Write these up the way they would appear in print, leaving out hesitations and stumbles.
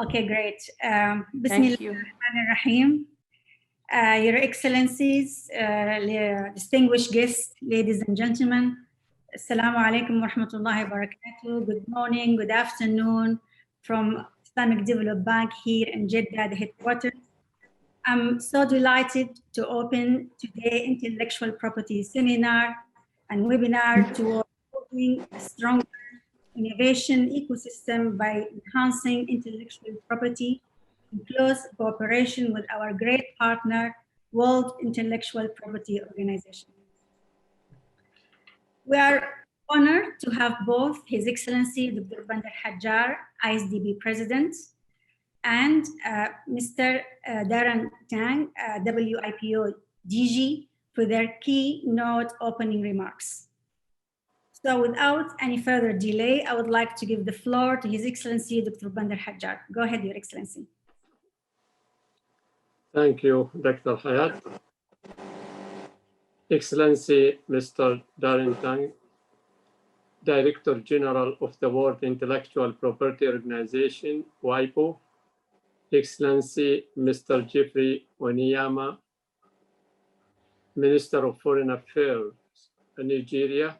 Okay, great. Thank you. Bismillahirrahmanirrahim. Your Excellencies, distinguished guests, ladies and gentlemen, Assalamu alaikum wa rahmatullahi wa barakatuh. Good morning, good afternoon from Islamic Development Bank here in Jeddah, the headquarters. I'm so delighted to open today intellectual property seminar and webinar toward building a stronger innovation ecosystem by enhancing intellectual property in close cooperation with our great partner, World Intellectual Property Organization. We are honored to have both His Excellency Dr. Bandar Hajjar, IsDB President, and Mr. Darren Tang, WIPO DG, for their keynote opening remarks. So without any further delay, I would like to give the floor to His Excellency Dr. Bandar Hajjar. Go ahead, Your Excellency. Thank you, Dr. Hayat. Excellency Mr. Darren Tang, Director General of the World Intellectual Property Organization, WIPO. Excellency Mr. Jeffrey Oniyama, Minister of Foreign Affairs, Nigeria.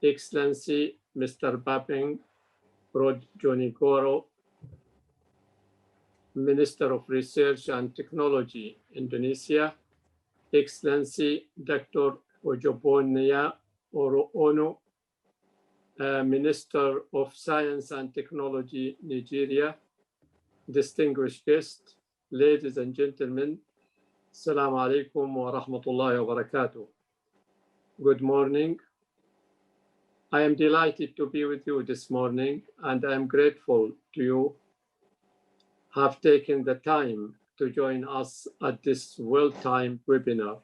Excellency Mr. Bapeng Brojonegoro, Minister of Research and Technology, Indonesia. Excellency Dr. Ojobonia Ono, Minister of Science and Technology, Nigeria. Distinguished guests, ladies and gentlemen, Assalamu alaikum wa rahmatullahi wa barakatuh. Good morning. I am delighted to be with you this morning, and I am grateful to you have taken the time to join us at this well-timed webinar,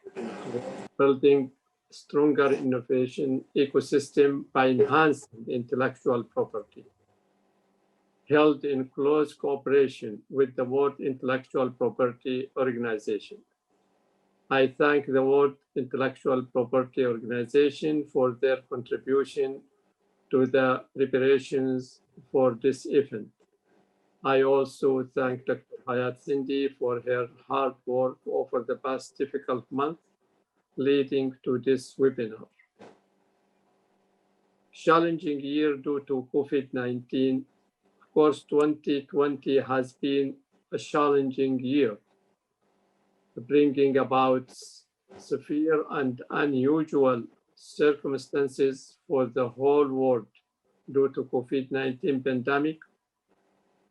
building stronger innovation ecosystem by enhancing intellectual property, held in close cooperation with the World Intellectual Property Organization. I thank the World Intellectual Property Organization for their contribution to the preparations for this event. I also thank Dr. Hayat Zindi for her hard work over the past difficult month leading to this webinar. Challenging year due to COVID-19. Of course, 2020 has been a challenging year, bringing about severe and unusual circumstances for the whole world due to COVID-19 pandemic,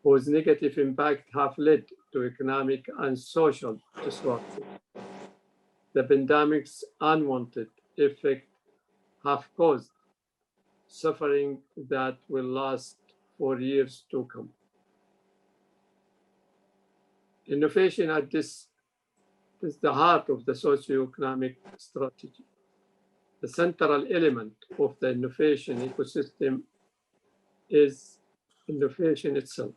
whose negative impact have led to economic and social disruption. The pandemic's unwanted effect have caused suffering that will last for years to come. Innovation at this is the heart of the socio-economic strategy. The central element of the innovation ecosystem is innovation itself,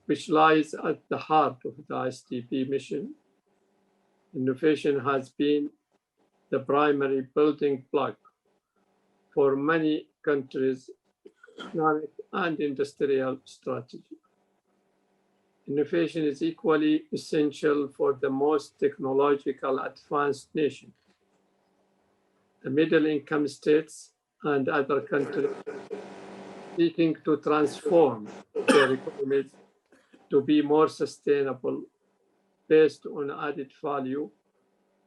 which lies at the heart of the IsDB mission. Innovation has been the primary building block for many countries' economic and industrial strategy. Innovation is equally essential for the most technological advanced nations, the middle-income states and other countries seeking to transform their economies to be more sustainable based on added value.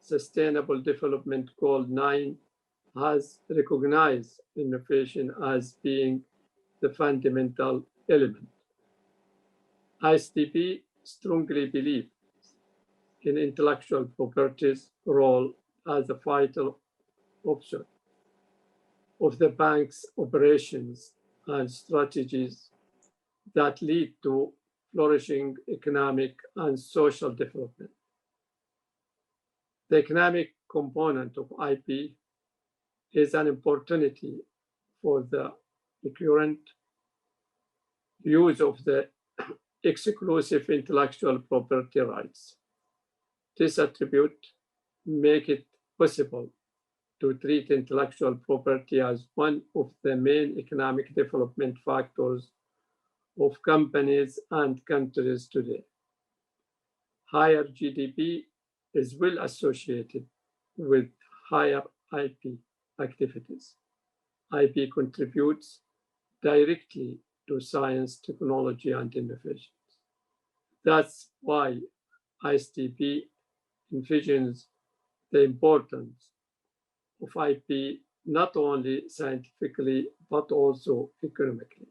Sustainable Development Goal 9 has recognized innovation as being the fundamental element. IsDB strongly believes in intellectual property's role as a vital option of the bank's operations and strategies that lead to flourishing economic and social development. The economic component of IP is an opportunity for the recurrent use of the exclusive intellectual property rights. This attribute makes it possible to treat intellectual property as one of the main economic development factors of companies and countries today. Higher GDP is well associated with higher IP activities. IP contributes directly to science, technology, and innovations. That's why IsDB envisions the importance of IP not only scientifically, but also economically.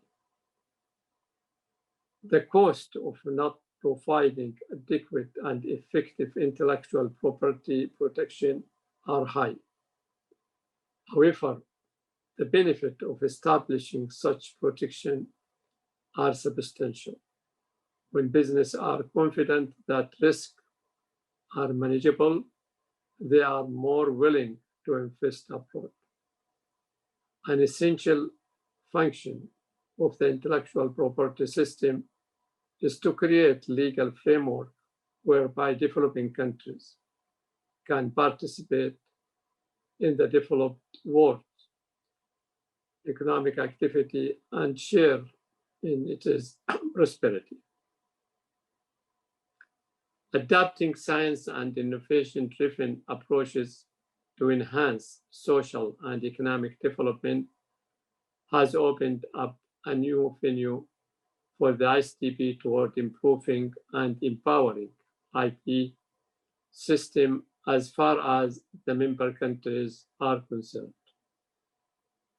The cost of not providing adequate and effective intellectual property protection are high. However, the benefit of establishing such protection are substantial. When businesses are confident that risks are manageable, they are more willing to invest abroad. An essential function of the intellectual property system is to create legal framework whereby developing countries can participate in the developed world economic activity and share in its prosperity. Adapting science and innovation-driven approaches to enhance social and economic development has opened up a new venue for the IsDB toward improving and empowering IP system as far as the member countries are concerned.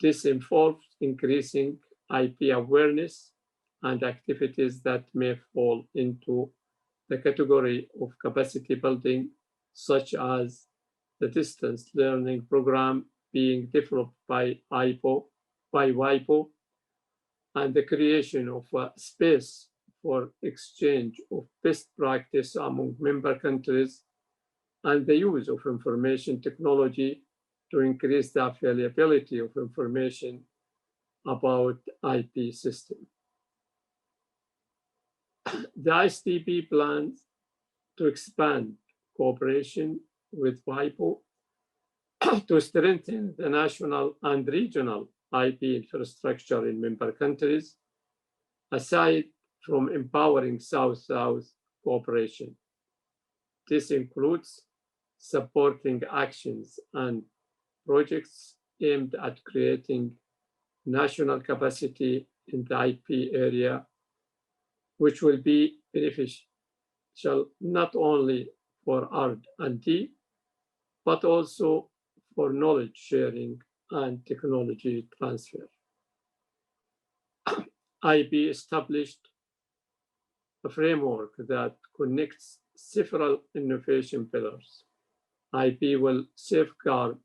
This involves increasing IP awareness and activities that may fall into the category of capacity building, such as the distance learning program being developed by WIPO, and the creation of a space for exchange of best practice among member countries, and the use of information technology to increase the availability of information about IP system. The IsDB plans to expand cooperation with WIPO to strengthen the national and regional IP infrastructure in member countries, aside from empowering South-South cooperation. This includes supporting actions and projects aimed at creating national capacity in the IP area, which will be beneficial not only for R&D, but also for knowledge sharing and technology transfer. IB established a framework that connects several innovation pillars. IP will safeguard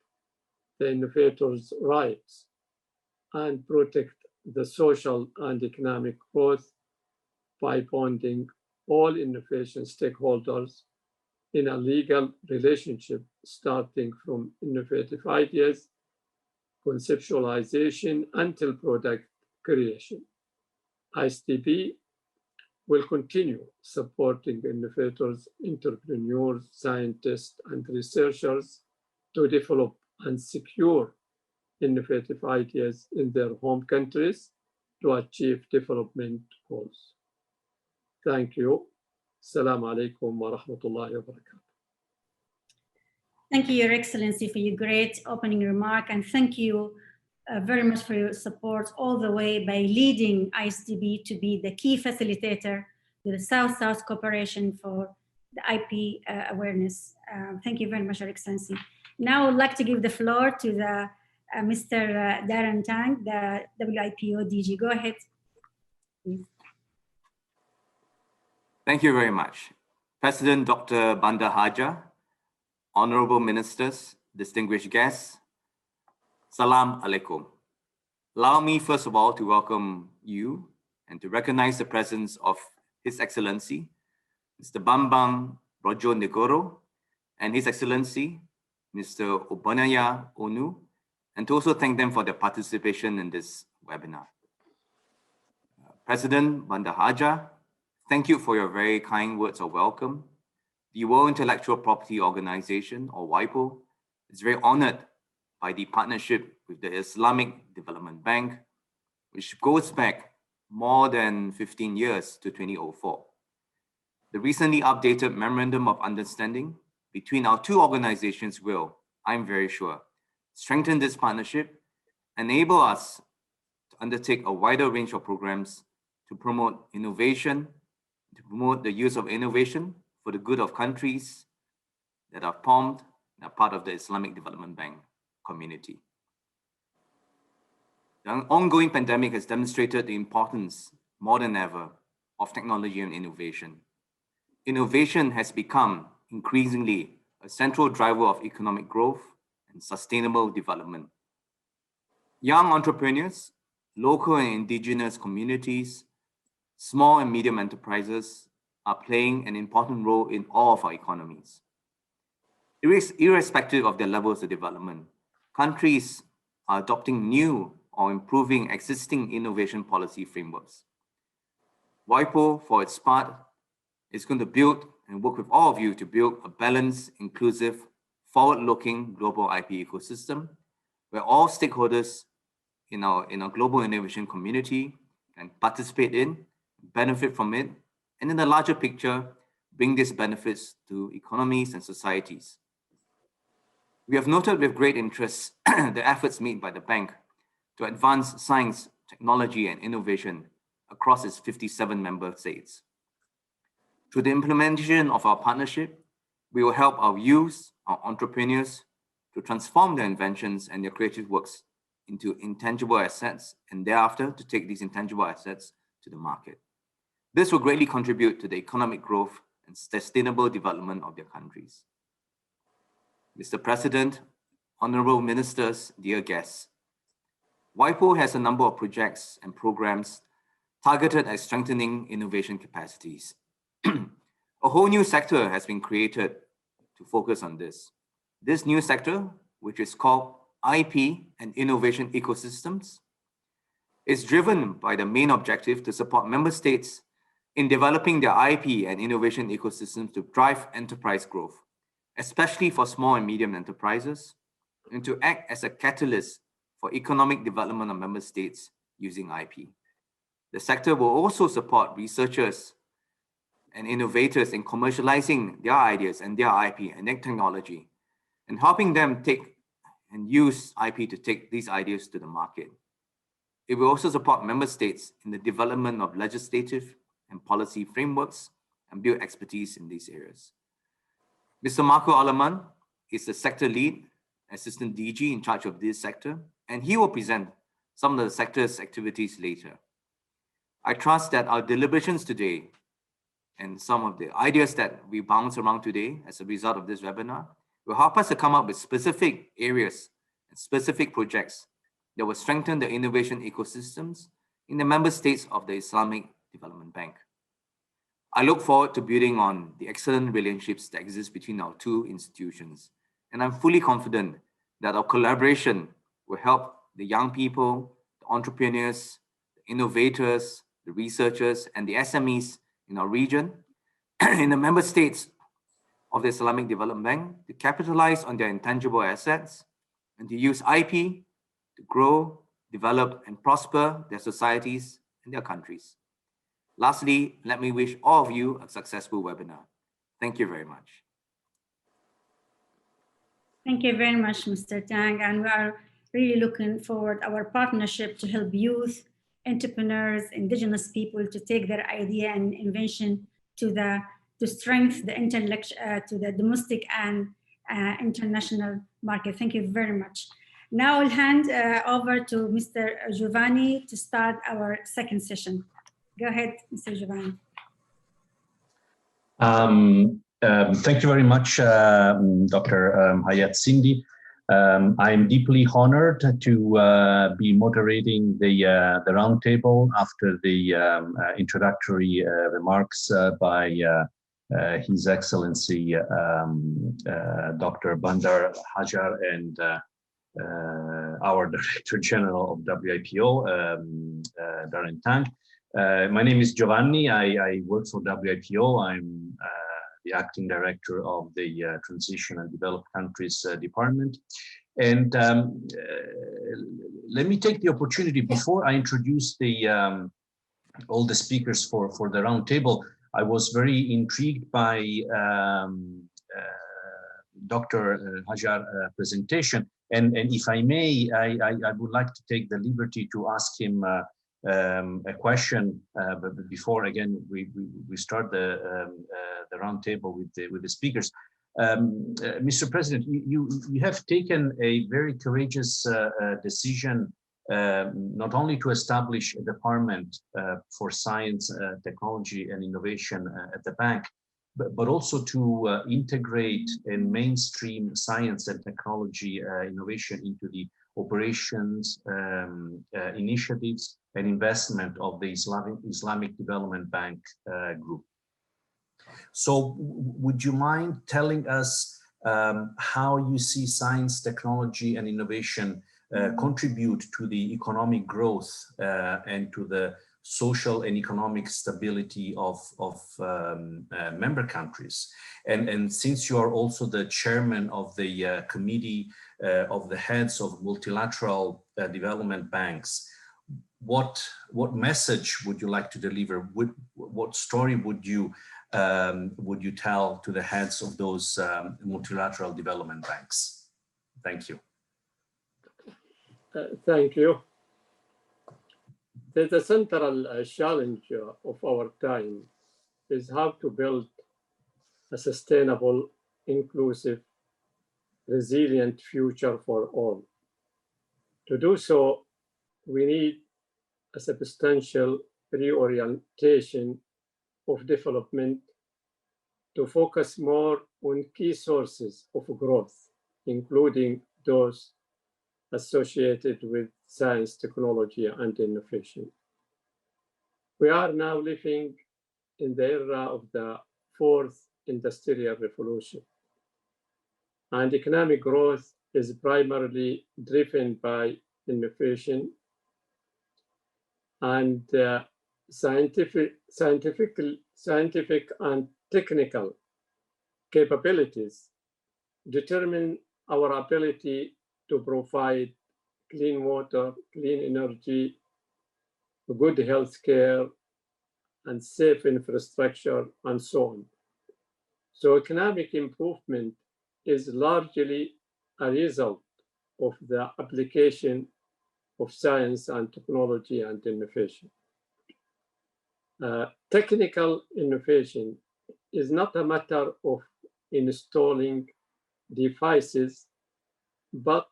the innovators' rights and protect the social and economic growth by bonding all innovation stakeholders in a legal relationship starting from innovative ideas, conceptualization, until product creation. IsDB will continue supporting innovators, entrepreneurs, scientists, and researchers to develop and secure innovative ideas in their home countries to achieve development goals. Thank you. Assalamu alaikum wa rahmatullahi wa barakatuh. Thank you, Your Excellency, for your great opening remark, and thank you very much for your support all the way by leading IsDB to be the key facilitator with the South-South cooperation for the IP awareness. Thank you very much, Your Excellency. Now I would like to give the floor to the Mr. Darren Tang, the WIPO DG. Go ahead, please. Thank you very much. President Dr. Bandar Haja, honorable ministers, distinguished guests, Salam alaikum. Allow me first of all to welcome you and to recognize the presence of His Excellency, Mr. Bambang Brojonegoro, and His Excellency, Mr. Obanaya Onu, and to also thank them for their participation in this webinar. President Bandar Haja, thank you for your very kind words of welcome. The World Intellectual Property Organization, or WIPO, is very honored by the partnership with the Islamic Development Bank, which goes back more than 15 years to 2004. The recently updated Memorandum of Understanding between our two organizations will, I'm very sure, strengthen this partnership, enable us to undertake a wider range of programs to promote innovation, to promote the use of innovation for the good of countries that are formed and are part of the Islamic Development Bank community. The ongoing pandemic has demonstrated the importance, more than ever, of technology and innovation. Innovation has become increasingly a central driver of economic growth and sustainable development. Young entrepreneurs, local and indigenous communities, small and medium enterprises are playing an important role in all of our economies. Irrespective of their levels of development, countries are adopting new or improving existing innovation policy frameworks. WIPO, for its part, is going to build and work with all of you to build a balanced, inclusive, forward-looking global IP ecosystem where all stakeholders in our global innovation community can participate in, benefit from it, and in the larger picture, bring these benefits to economies and societies. We have noted with great interest the efforts made by the bank to advance science, technology, and innovation across its 57 member states. Through the implementation of our partnership, we will help our youth, our entrepreneurs, to transform their inventions and their creative works into intangible assets, and thereafter to take these intangible assets to the market. This will greatly contribute to the economic growth and sustainable development of their countries. Mr. President, honorable ministers, dear guests, WIPO has a number of projects and programs targeted at strengthening innovation capacities. A whole new sector has been created to focus on this. This new sector, which is called IP and Innovation Ecosystems, is driven by the main objective to support member states in developing their IP and innovation ecosystems to drive enterprise growth, especially for small and medium enterprises, and to act as a catalyst for economic development of member states using IP. The sector will also support researchers and innovators in commercializing their ideas and their IP and their technology, and helping them take and use IP to take these ideas to the market. It will also support member states in the development of legislative and policy frameworks and build expertise in these areas. Mr. Marco Alaman is the sector lead, assistant DG in charge of this sector, and he will present some of the sector's activities later. I trust that our deliberations today and some of the ideas that we bounce around today as a result of this webinar will help us to come up with specific areas and specific projects that will strengthen the innovation ecosystems in the member states of the Islamic Development Bank. I look forward to building on the excellent relationships that exist between our two institutions, and I'm fully confident that our collaboration will help the young people, the entrepreneurs, the innovators, the researchers, and the SMEs in our region, in the member states of the Islamic Development Bank to capitalize on their intangible assets and to use IP to grow, develop, and prosper their societies and their countries. Lastly, let me wish all of you a successful webinar. Thank you very much. Thank you very much, Mr. Tang, and we are really looking forward to our partnership to help youth, entrepreneurs, indigenous people to take their idea and invention to strengthen the domestic and international market. Thank you very much. Now I'll hand over to Mr. Giovanni to start our second session. Go ahead, Mr. Giovanni. Thank you very much, Dr. Hayat Cindy. I'm deeply honored to be moderating the roundtable after the introductory remarks by His Excellency Dr. Bandar Hajar and our Director General of WIPO, Darren Tang. My name is Giovanni. I work for WIPO. I'm the acting director of the Transition and Developed Countries Department. And let me take the opportunity before I introduce the all the speakers for the roundtable. I was very intrigued by Dr. Hajar presentation, and if I may, I would like to take the liberty to ask him a question, but before again we start the roundtable with the speakers. Mr. President, you have taken a very courageous decision, not only to establish a department for science, technology, and innovation at the bank, but also to integrate and mainstream science and technology innovation into the operations, initiatives, and investment of the Islamic Development Bank group. So would you mind telling us how you see science, technology, and innovation contribute to the economic growth and to the social and economic stability of member countries? And since you are also the chairman of the committee of the heads of multilateral development banks, what message would you like to deliver? What story would you tell to the heads of those multilateral development banks? Thank you. Thank you. The central challenge of our time is how to build a sustainable, inclusive, resilient future for all. To do so, we need a substantial reorientation of development to focus more on key sources of growth, including those associated with science, technology, and innovation. We are now living in the era of the fourth industrial revolution, and economic growth is primarily driven by innovation and scientific and technical capabilities determine our ability to provide clean water, clean energy, good health care, and safe infrastructure, and so on. So economic improvement is largely a result of the application of science and technology and innovation. Technical innovation is not a matter of installing devices, but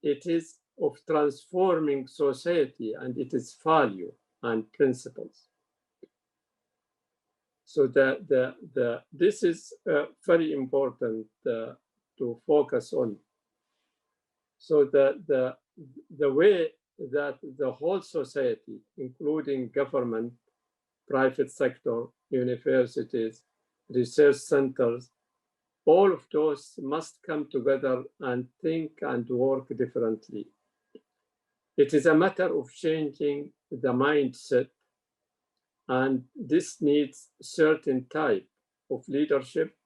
it is of transforming society and its value and principles. So this is very important to focus on. So the way that the whole society, including government, private sector, universities, research centers, all of those must come together and think and work differently. It is a matter of changing the mindset, and this needs certain type of leadership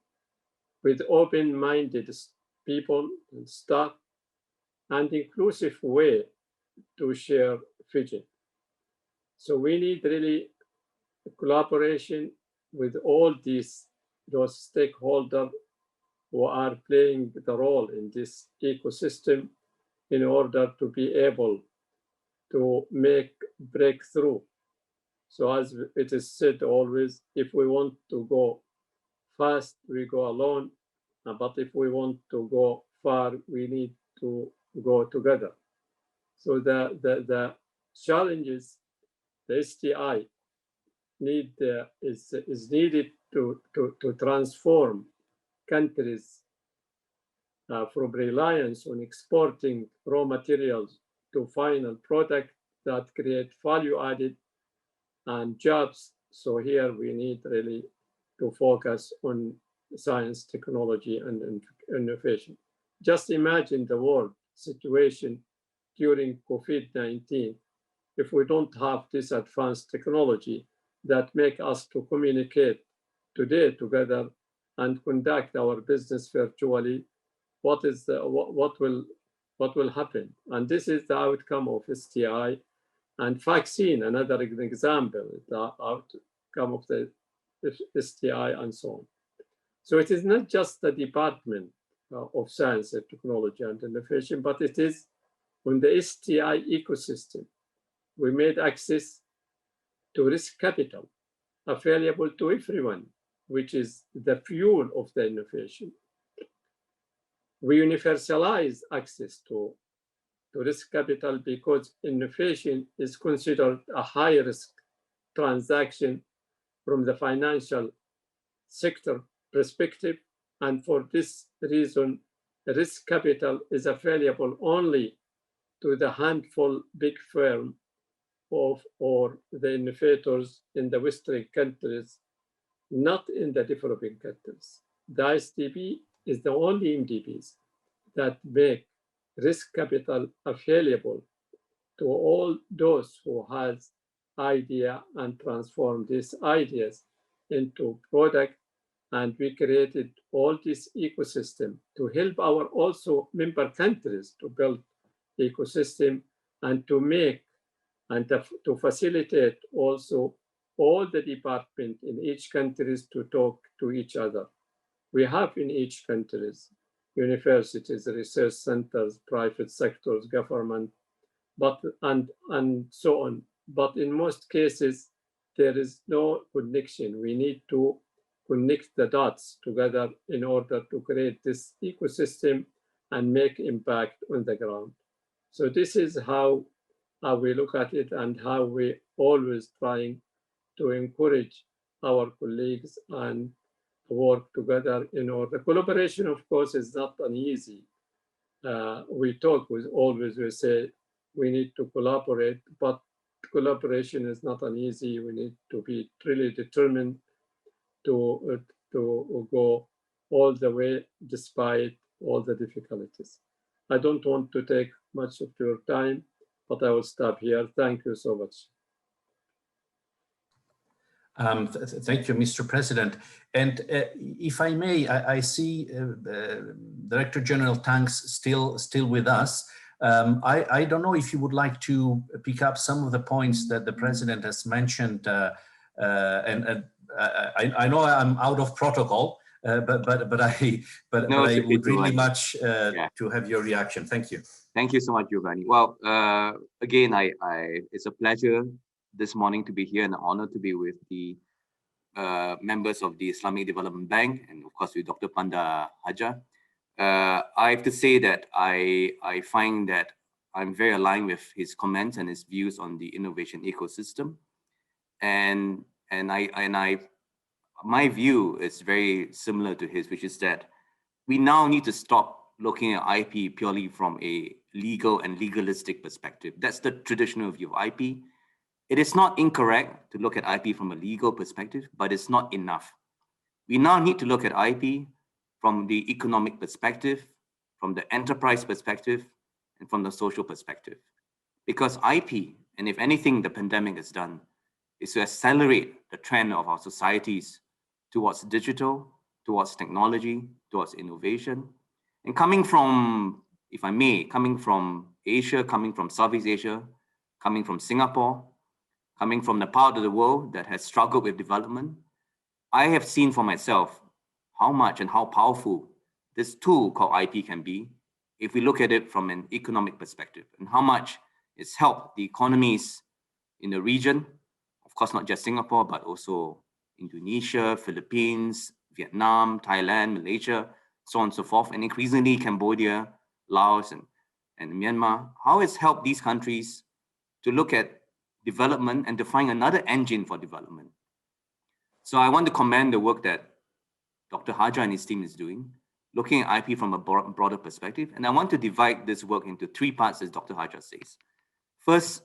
with open-minded people and staff and inclusive way to share vision. So we need really collaboration with all those stakeholders who are playing the role in this ecosystem in order to be able to make breakthrough. So as it is said always, if we want to go fast, we go alone. But if we want to go far, we need to go together. So the challenges, the STI is needed to transform countries from reliance on exporting raw materials to final product that create value added and jobs. So here we need really to focus on science, technology, and innovation. Just imagine the world situation during COVID-19 if we don't have this advanced technology that make us to communicate today together and conduct our business virtually. What will happen? And this is the outcome of STI. And vaccine, another example, the outcome of the STI and so on. So it is not just the Department of Science and Technology and Innovation, but it is on the STI ecosystem. We made access to risk capital available to everyone, which is the fuel of the innovation. We universalize access to risk capital because innovation is considered a high risk transaction from the financial sector perspective. And for this reason, risk capital is available only to the handful big firms or the innovators in the Western countries, not in the developing countries. The IsDB is the only MDBs that make risk capital available to all those who has idea and transform these ideas into product. And we created all this ecosystem to help our also member countries to build ecosystem and to make and to facilitate also all the department in each countries to talk to each other. We have in each countries universities, research centers, private sectors, government, and so on. But in most cases, there is no connection. We need to connect the dots together in order to create this ecosystem and make impact on the ground. So this is how we look at it and how we always trying to encourage our colleagues and work together in order. Collaboration, of course, is not an easy. We talk with always, we say we need to collaborate, but collaboration is not an easy. We need to be really determined to go all the way despite all the difficulties. I don't want to take much of your time, but I will stop here. Thank you so much. Thank you, Mr. President. And if I may, I see Director General Tanks still with us. I don't know if you would like to pick up some of the points that the President has mentioned. I know I'm out of protocol, but I would really much to have your reaction. Thank you. Thank you so much, Giovanni. Well, again, it's a pleasure this morning to be here and an honor to be with the members of the Islamic Development Bank and of course with Dr. Panda Hajar. I have to say that I find that I'm very aligned with his comments and his views on the innovation ecosystem. And my view is very similar to his, which is that we now need to stop looking at IP purely from a legal and legalistic perspective. That's the traditional view of IP. It is not incorrect to look at IP from a legal perspective, but it's not enough. We now need to look at IP from the economic perspective, from the enterprise perspective, and from the social perspective. Because IP, and if anything the pandemic has done, is to accelerate the trend of our societies towards digital, towards technology, towards innovation. And coming from, if I may, coming from Asia, coming from Southeast Asia, coming from Singapore, coming from the part of the world that has struggled with development, I have seen for myself how much and how powerful this tool called IP can be if we look at it from an economic perspective, and how much it's helped the economies in the region, of course, not just Singapore, but also Indonesia, Philippines, Vietnam, Thailand, Malaysia, so on and so forth, and increasingly Cambodia, Laos, and Myanmar. How it's helped these countries to look at development and to find another engine for development. So I want to commend the work that Dr. Hajar and his team is doing, looking at IP from a broader perspective. And I want to divide this work into three parts, as Dr. Hajar says. First,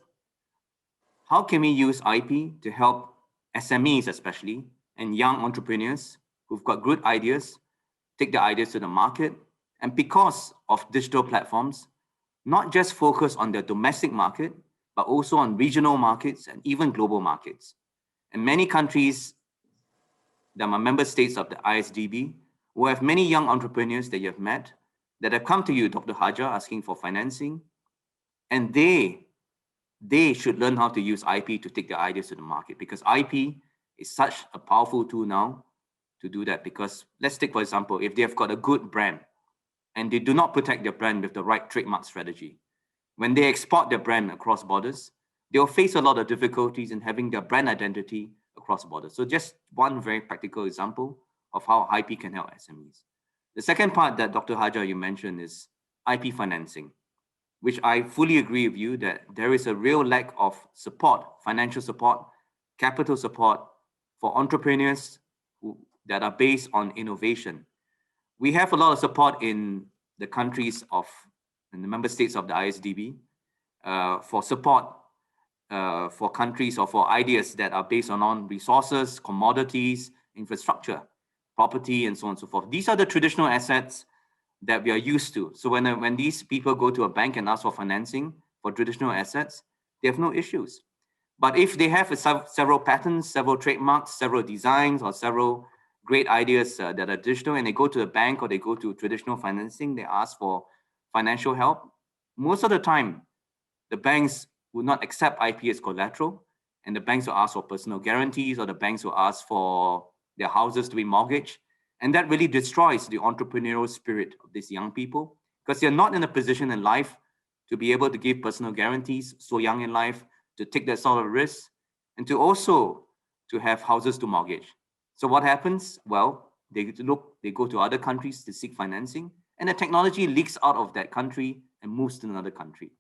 how can we use IP to help SMEs especially, and young entrepreneurs who've got good ideas, take the ideas to the market, and because of digital platforms, not just focus on the domestic market, but also on regional markets and even global markets. And many countries that are member states of the IsDB will have many young entrepreneurs that you have met that have come to you, Dr. Hajar, asking for financing. And they they should learn how to use IP to take their ideas to the market, because IP is such a powerful tool now to do that. Because let's take, for example, if they have got a good brand and they do not protect their brand with the right trademark strategy, when they export their brand across borders, they'll face a lot of difficulties in having their brand identity across borders. So just one very practical example of how IP can help SMEs. The second part that Dr. Hajar, you mentioned, is IP financing, which I fully agree with you that there is a real lack of support, financial support, capital support for entrepreneurs that are based on innovation. We have a lot of support in the countries in the member states of the IsDB for support for countries or for ideas that are based on resources, commodities, infrastructure, property, and so on and so forth. These are the traditional assets that we are used to. So when these people go to a bank and ask for financing for traditional assets, they have no issues. But if they have several patents, several trademarks, several designs, or several great ideas that are digital, and they go to a bank or they go to traditional financing, they ask for financial help, most of the time, the banks will not accept IP as collateral, and the banks will ask for personal guarantees, or the banks will ask for their houses to be mortgaged. And that really destroys the entrepreneurial spirit of these young people, because they're not in a position in life to be able to give personal guarantees so young in life, to take that sort of risk, and to also to have houses to mortgage. So what happens? Well, they go to other countries to seek financing, and the technology leaks out of that country and moves to another country.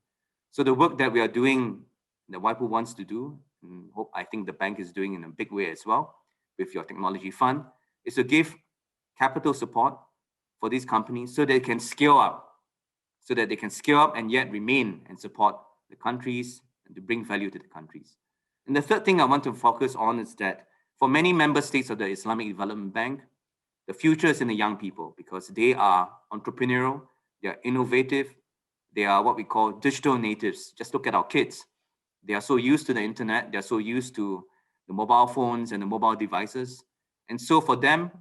So the work that we are doing, that WIPO wants to do, and I think the bank is doing in a big way as well with your technology fund, is to give capital support for these companies so they can scale up, and yet remain and support the countries and to bring value to the countries. And the third thing I want to focus on is that for many member states of the Islamic Development Bank, the future is in the young people, because they are entrepreneurial, they are innovative, they are what we call digital natives. Just look at our kids. They are so used to the internet, they're so used to the mobile phones and the mobile devices. And so for them,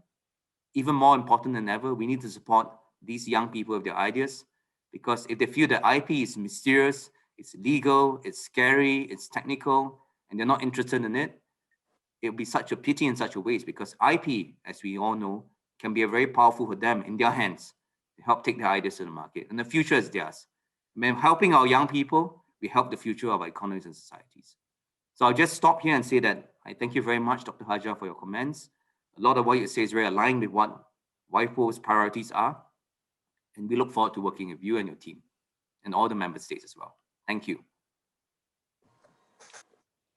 even more important than ever, we need to support these young people with their ideas, because if they feel that IP is mysterious, it's legal, it's scary, it's technical, and they're not interested in it, it would be such a pity and such a waste, because IP, as we all know, can be very powerful for them in their hands to help take their ideas to the market. And the future is theirs. By helping our young people, we help the future of our economies and societies. So I'll just stop here and say that I thank you very much, Dr. Hajar, for your comments. A lot of what you say is very aligned with what WIPO's priorities are. And we look forward to working with you and your team and all the member states as well. Thank you.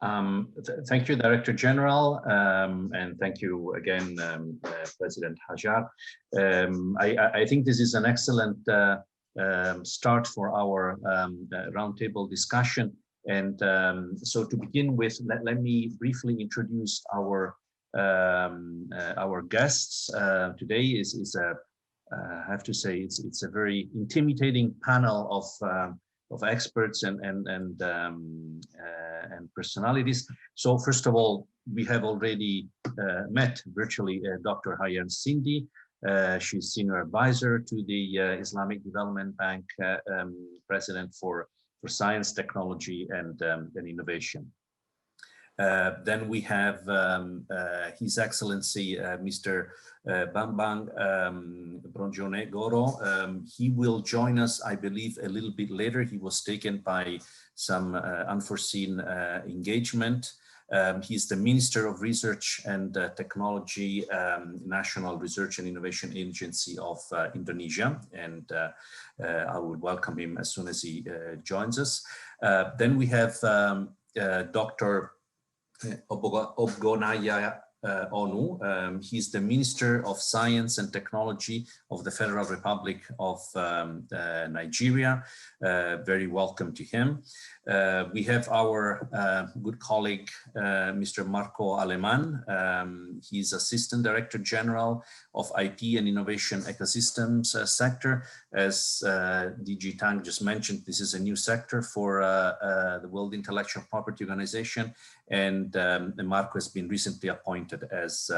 Thank you, Director General, and thank you again, President Hajar. I think this is an excellent start for our roundtable discussion. And so to begin with, let me briefly introduce our guests. Today is I have to say it's a very intimidating panel of experts and personalities. So first of all, we have already met virtually Dr. Hayyan Sindhi. She's senior advisor to the Islamic Development Bank, president for science, technology, and innovation. Then we have His Excellency Mr. Bambang Bronjonegoro. He will join us, I believe, a little bit later. He was taken by some unforeseen engagement. He's the Minister of Research and Technology, National Research and Innovation Agency of Indonesia, and I would welcome him as soon as he joins us. Then we have Dr. Obgonaya Onu. He's the Minister of Science and Technology of the Federal Republic of Nigeria. Very welcome to him. We have our good colleague, Mr. Marco Aleman. He's Assistant Director General of IP and Innovation Ecosystems sector. As DG Tang just mentioned, this is a new sector for the World Intellectual Property Organization, and Marco has been recently appointed as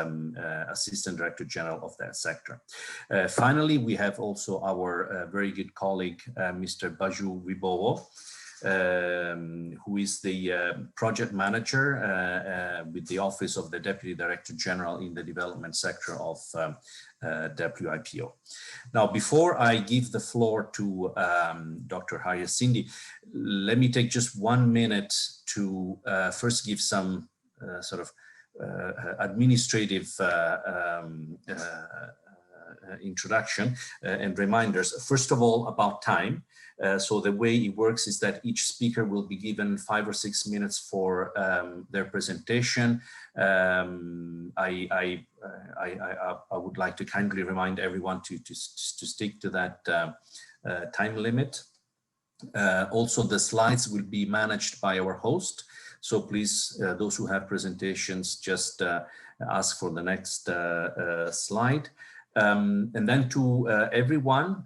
Assistant Director General of that sector. Finally, we have also our very good colleague, Mr. Bajoe Wibowo. who is the project manager with the Office of the Deputy Director General in the development sector of WIPO. Now, before I give the floor to Dr. Hajar Sindhi, let me take just 1 minute to first give some sort of administrative introduction and reminders. First of all, about time. So the way it works is that each speaker will be given 5 or 6 minutes for their presentation. I would like to kindly remind everyone to stick to that time limit. Also, the slides will be managed by our host. So please, those who have presentations, just ask for the next slide. And then to everyone,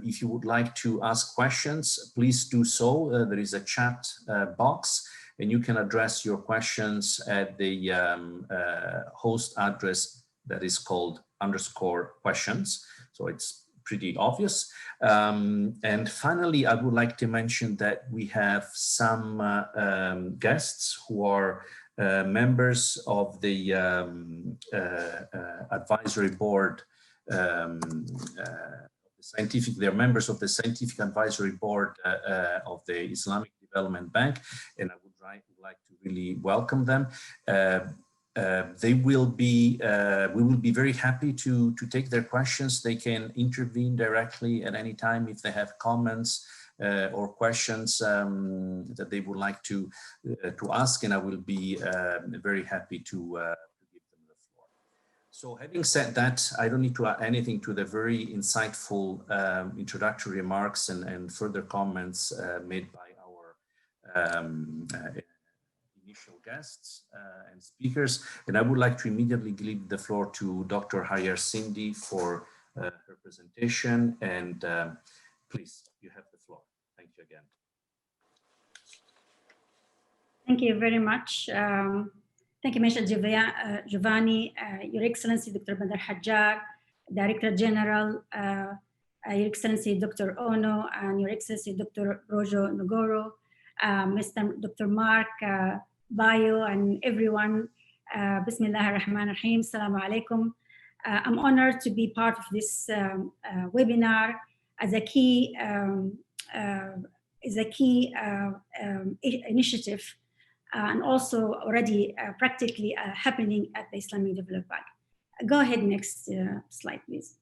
if you would like to ask questions, please do so. There is a chat box, and you can address your questions at the host address that is called _questions. So it's pretty obvious. And finally, I would like to mention that we have some guests who are members of the advisory board. They're members of the scientific advisory board of the Islamic Development Bank, and I would like to really welcome them. We will be very happy to take their questions. They can intervene directly at any time if they have comments or questions that they would like to ask, and I will be very happy to give them the floor. So having said that, I don't need to add anything to the very insightful introductory remarks and further comments made by our initial guests and speakers. And I would like to immediately give the floor to Dr. Hajar Sindhi for her presentation. And please, you have the floor. Thank you again. Thank you very much. Thank you, Mr. Giovanni, Your Excellency, Dr. Bandar Hajar, Director General, Your Excellency, Dr. Ono, and Your Excellency, Dr. Bajoe Wibowo, Dr. Mark, Bio, and everyone. Bismillah ar-Rahman ar-Rahim. Assalamu alaikum. I'm honored to be part of this webinar as a key initiative, and also already practically happening at the Islamic Development Bank. Go ahead, next slide, please.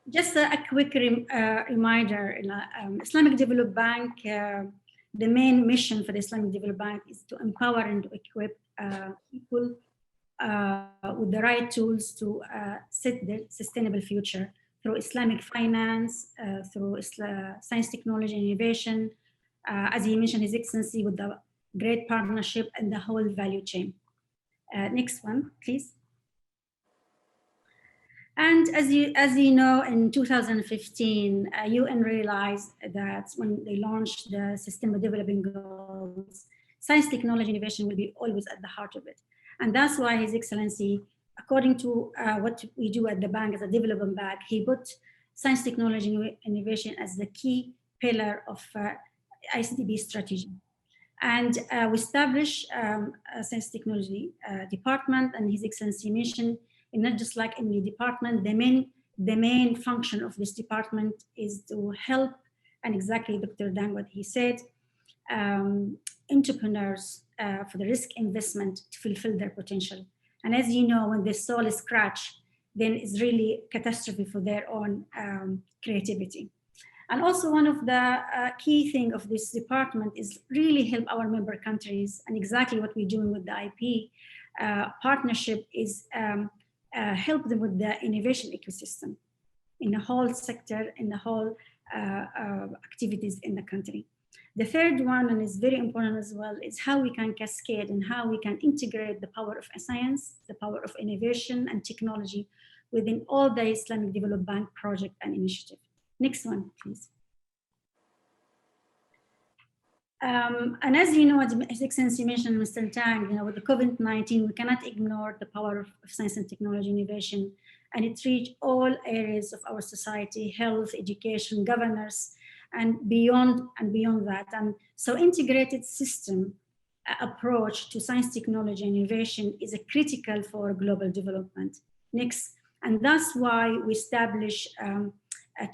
Just a quick reminder, Islamic Development Bank, the main mission for the Islamic Development Bank is to empower and to equip people with the right tools to set the sustainable future through Islamic finance, through science, technology, and innovation, as he mentioned, His Excellency, with the great partnership and the whole value chain. Next one, please. And as you know, in 2015, UN realized that when they launched the Sustainable Development Goals, science, technology, innovation will be always at the heart of it. And that's why His Excellency, according to what we do at the bank as a development bank, he put science, technology, and innovation as the key pillar of IsDB strategy. And we established a science technology department, and His Excellency mentioned, and not just like any department, the main function of this department is to help, and exactly Dr. Dan, what he said, entrepreneurs for the risk investment to fulfill their potential. And as you know, when the soil is scratched, then it's really catastrophe for their own creativity. And also one of the key thing of this department is really help our member countries, and exactly what we're doing with the IP partnership is help them with the innovation ecosystem in the whole sector, in the whole activities in the country. The third one, and is very important as well, is how we can cascade and how we can integrate the power of science, the power of innovation and technology within all the Islamic Development Bank project and initiative. Next one, please. And as you know, as His Excellency mentioned, Mr. Tang, with the COVID-19, we cannot ignore the power of science and technology innovation, and it reached all areas of our society: health, education, governance, and beyond that. And so integrated system approach to science, technology, and innovation is critical for global development. Next, and that's why we establish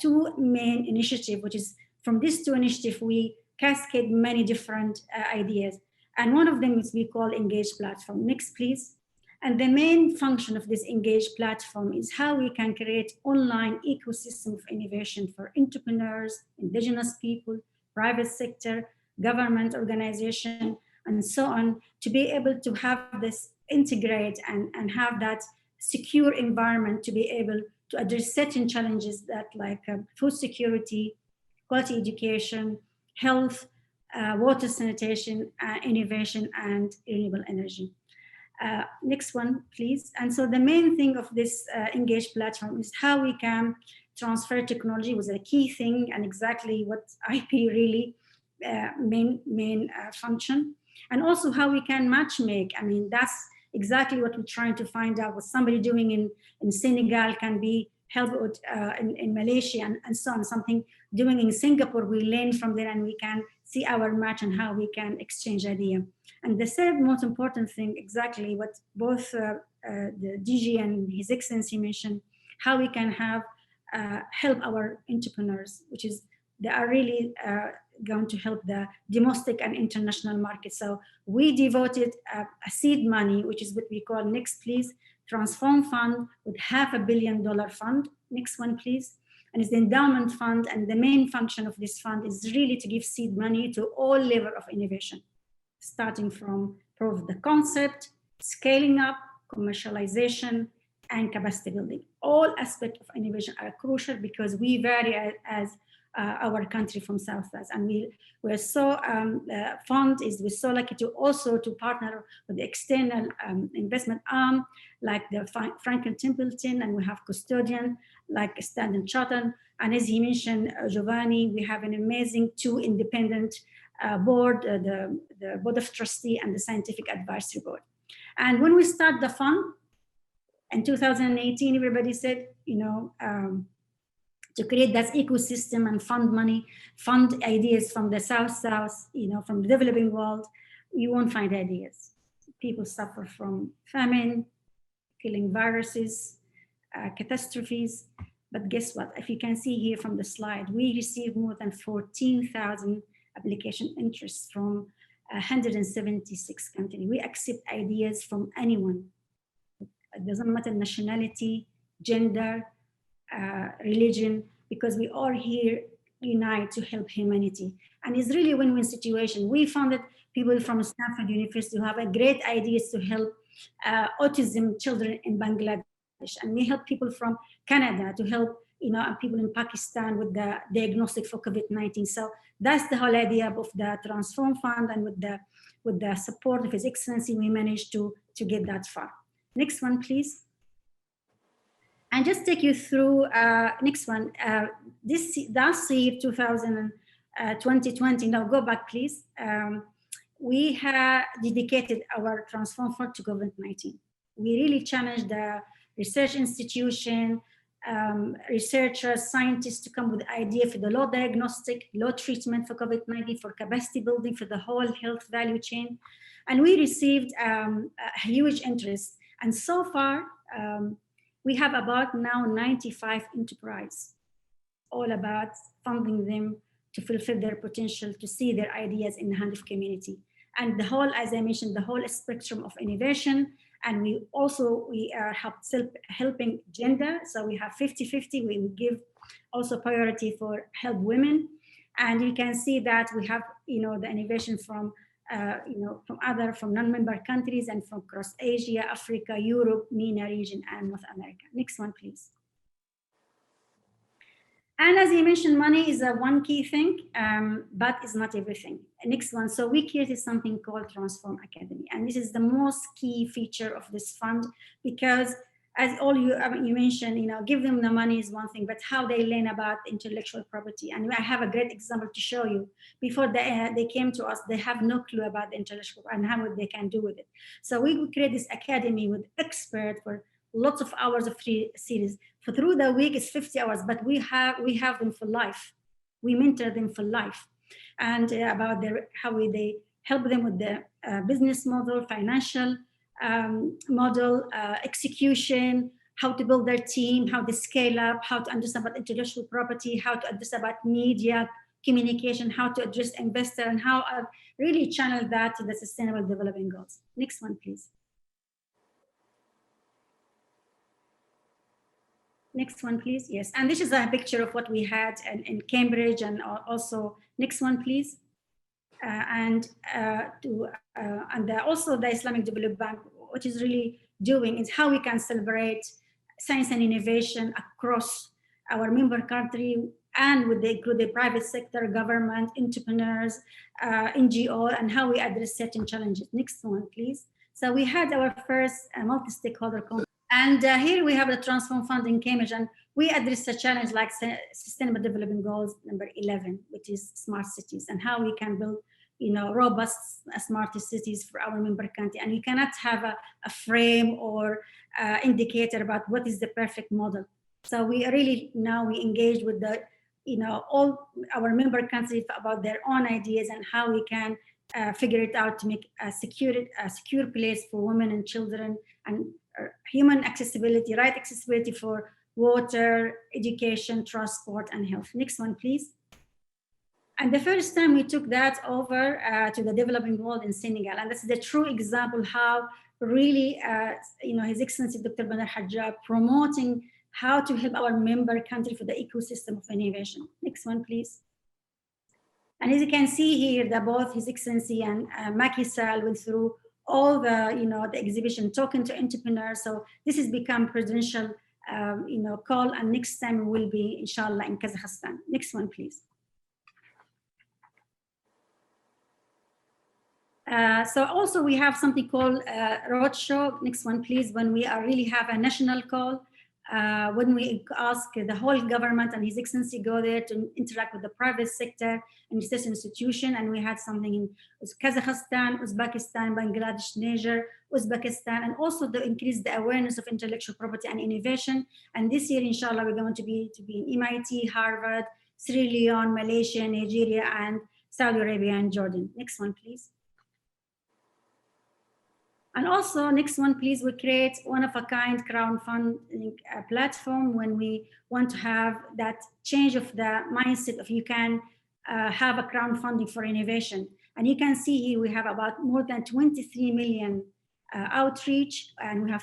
two main initiatives, which is from these two initiatives, we cascade many different ideas. And one of them is we call Engage Platform. Next, please. And the main function of this Engage Platform is how we can create online ecosystem of innovation for entrepreneurs, indigenous people, private sector, government organization, and so on, to be able to have this integrate and have that secure environment to be able to address certain challenges that like food security, quality education, health, water sanitation, innovation, and renewable energy. Next one, please. And so the main thing of this Engage Platform is how we can transfer technology was a key thing, and exactly what IP really main function. And also how we can match make. I mean, that's exactly what we're trying to find out. What somebody doing in Senegal can be helped in Malaysia and so on. Something doing in Singapore, we learn from there and we can see our match and how we can exchange idea. And the third most important thing, exactly what both the DG and His Excellency mentioned, how we can have help our entrepreneurs, which is they are really going to help the domestic and international market. So we devoted a seed money, which is what we call, next please, Transform Fund with $500 million fund. Next one, please. And it's the Endowment Fund, and the main function of this fund is really to give seed money to all level of innovation, starting from proof of the concept, scaling up, commercialization, and capacity building. All aspects of innovation are crucial because we vary as our country from South-West, and we're so we're so lucky to also to partner with the external investment arm like the Franklin Templeton, and we have custodian like Standard Chartered, and as he mentioned, Giovanni, we have an amazing two independent board, the board of trustee and the scientific advisory board. And when we start the fund in 2018, everybody said, you know, to create that ecosystem and fund money, fund ideas from the South, you know, from the developing world, you won't find ideas. People suffer from famine, killing viruses, catastrophes. But guess what? If you can see here from the slide, we received more than 14,000 application interests from 176 countries. We accept ideas from anyone. It doesn't matter nationality, gender, religion, because we are here unite to help humanity. And it's really a win-win situation. We found that people from Stanford University who have a great ideas to help autism children in Bangladesh, and we help people from Canada to help, you know, people in Pakistan with the diagnostic for COVID-19. So that's the whole idea of the Transform Fund, and with the support of His Excellency, we managed to get that far. Next one, please. And just take you through next one. Last year, 2020. Now go back, please. We have dedicated our Transform Fund to COVID-19. We really challenged the research institution, researchers, scientists to come with idea for the low diagnostic, low treatment for COVID-19, for capacity building for the whole health value chain. And we received a huge interest. And so far, we have about now 95 enterprises, all about funding them to fulfill their potential, to see their ideas in the hand of community. And the whole, as I mentioned, the whole spectrum of innovation. And we are helping gender. So we have 50-50. We give also priority for help women. And you can see that we have, you know, the innovation from from non-member countries and from across Asia, Africa, Europe, MENA region, and North America. Next one, please. And as you mentioned, money is one key thing, but it's not everything. Next one. So we created something called Transform Academy, and this is the most key feature of this fund, because as all you mentioned, you know, give them the money is one thing, but how they learn about intellectual property. And I have a great example to show you. Before they came to us, they have no clue about the intellectual property and how they can do with it. So we would create this academy with experts for lots of hours of free series. For through the week, it's 50 hours, but we have them for life. we mentor them for life, and about how they help them with the business model, financial model, execution, how to build their team, how to scale up, how to understand about intellectual property, how to understand about media, communication, how to address investor, and how I really channel that to the Sustainable Development Goals. Next one, please. Next one, please. Yes, and this is a picture of what we had in Cambridge, and also next one, please. Also the Islamic Development Bank, what is really doing is how we can celebrate science and innovation across our member country, and with the private sector, government, entrepreneurs, NGO, and how we address certain challenges. Next one, please. So we had our first multi-stakeholder conference. And here we have the Transform Fund in Cambridge, and we address a challenge like Sustainable Development Goals number 11, which is smart cities, and how we can build, robust smart cities for our member country. And you cannot have a frame or indicator about what is the perfect model. So we really now we engage with the, all our member countries about their own ideas and how we can figure it out to make a secure place for women and children, and human accessibility, right accessibility for water, education, transport, and health. Next one, please. And the first time we took that over to the developing world in Senegal, and that's the true example how really, His Excellency Dr. Bandar Hajjab promoting how to help our member country for the ecosystem of innovation. Next one, please. And as you can see here, that both His Excellency and Macky Sall went through all the, the exhibition, talking to entrepreneurs. So this has become presidential, call, and next time will be, inshallah, in Kazakhstan. Next one, please. So also we have something called roadshow. Next one, please. When we really have a national call, when we ask the whole government and His Excellency go there to interact with the private sector and research institution, and we had something in Kazakhstan, Uzbekistan, Bangladesh, Niger, Uzbekistan, and also to increase the awareness of intellectual property and innovation. And this year, inshallah, we're going to be in MIT, Harvard, Sierra Leone, Malaysia, Nigeria, and Saudi Arabia and Jordan. Next one, please. And also, next one, please, we create one-of-a-kind crowdfunding platform when we want to have that change of the mindset of you can have a crowdfunding for innovation. And you can see here we have about more than 23 million outreach, and we have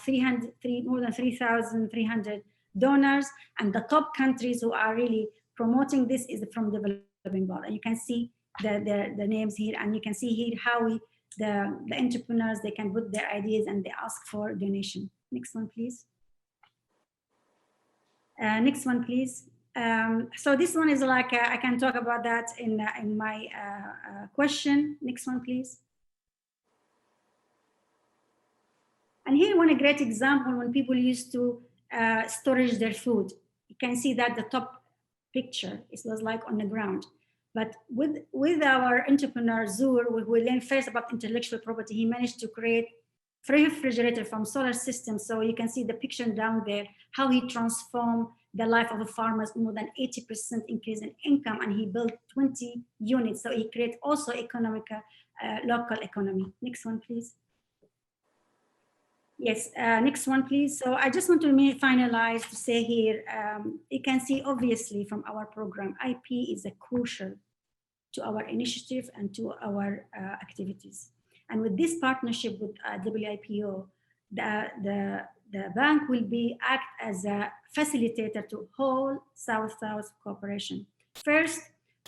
more than 3,300 donors. And the top countries who are really promoting this is from the developing world. And you can see the names here, and you can see here how the entrepreneurs, they can put their ideas and they ask for donation. Next one, please. Next one, please. So this one is like, I can talk about that in my question. Next one, please. And here one great example when people used to storage their food. You can see that the top picture, it was like on the ground. But with our entrepreneur, Zur, we learned first about intellectual property. He managed to create free refrigerator from solar systems. So you can see the picture down there, how he transformed the life of the farmers, more than 80% increase in income, and he built 20 units. So he created also local economy. Next one, please. Yes, next one, please. So I just want to finalize to say here, you can see obviously from our program, IP is a crucial to our initiative and to our activities. And with this partnership with WIPO, the bank will act as a facilitator to whole South-South cooperation. First,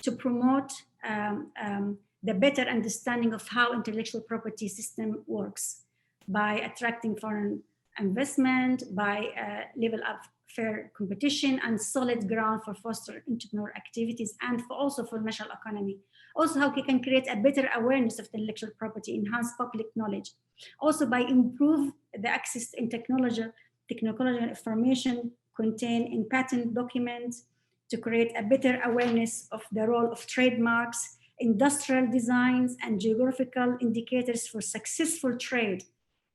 to promote the better understanding of how intellectual property system works, by attracting foreign investment, by level up fair competition and solid ground for foster entrepreneur activities, and also for national economy. Also how we can create a better awareness of intellectual property, enhance public knowledge. Also by improve the access in technological information contained in patent documents, to create a better awareness of the role of trademarks, industrial designs, and geographical indicators for successful trade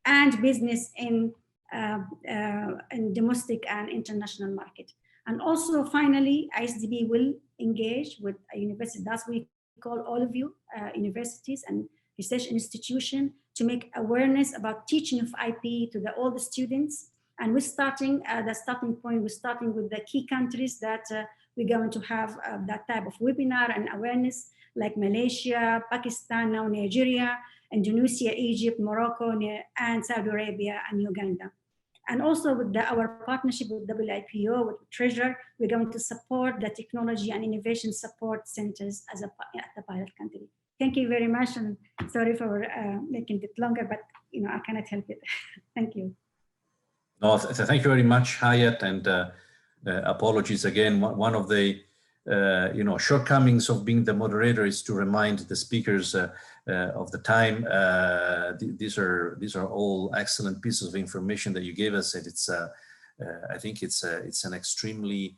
and business in domestic and international market. And also, finally, IsDB will engage with a university. That's we call all of you, universities and research institutions, to make awareness about teaching of IP to all the students. And we're starting the starting point. We're starting with the key countries that we're going to have that type of webinar and awareness, like Malaysia, Pakistan, now Nigeria, Indonesia, Egypt, Morocco, and Saudi Arabia and Uganda. And also with our partnership with WIPO, with Treasure, we're going to support the technology and innovation support centers as a pilot country. Thank you very much, and sorry for making it longer, but I cannot help it. Thank you. No, thank you very much, Hayat, and apologies again. One of the shortcomings of being the moderator is to remind the speakers of the time. These are all excellent pieces of information that you gave us, and it's I think it's an extremely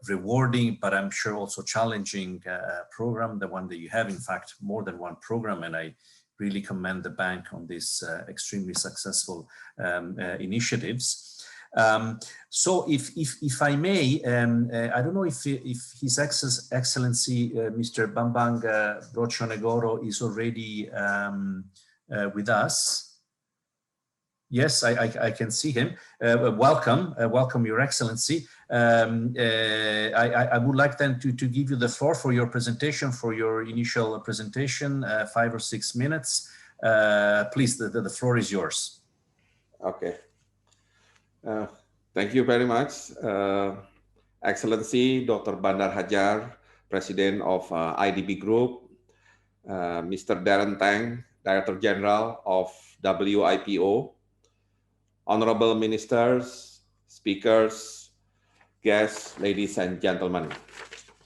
rewarding, but I'm sure also challenging program, the one that you have. In fact, more than one program, and I really commend the bank on these extremely successful initiatives. So if I may, I don't know if His Excellency Mr. Bambang Brojonegoro is already with us. Yes, I can see him. Welcome, Your Excellency. I would like then to give you the floor for your presentation, for your initial presentation, 5 or 6 minutes. Please, the floor is yours. Okay. Thank you very much, Excellency Dr. Bandar Hajar, President of IDB Group, Mr. Darren Tang, Director General of WIPO, Honorable Ministers, Speakers, guests, ladies and gentlemen.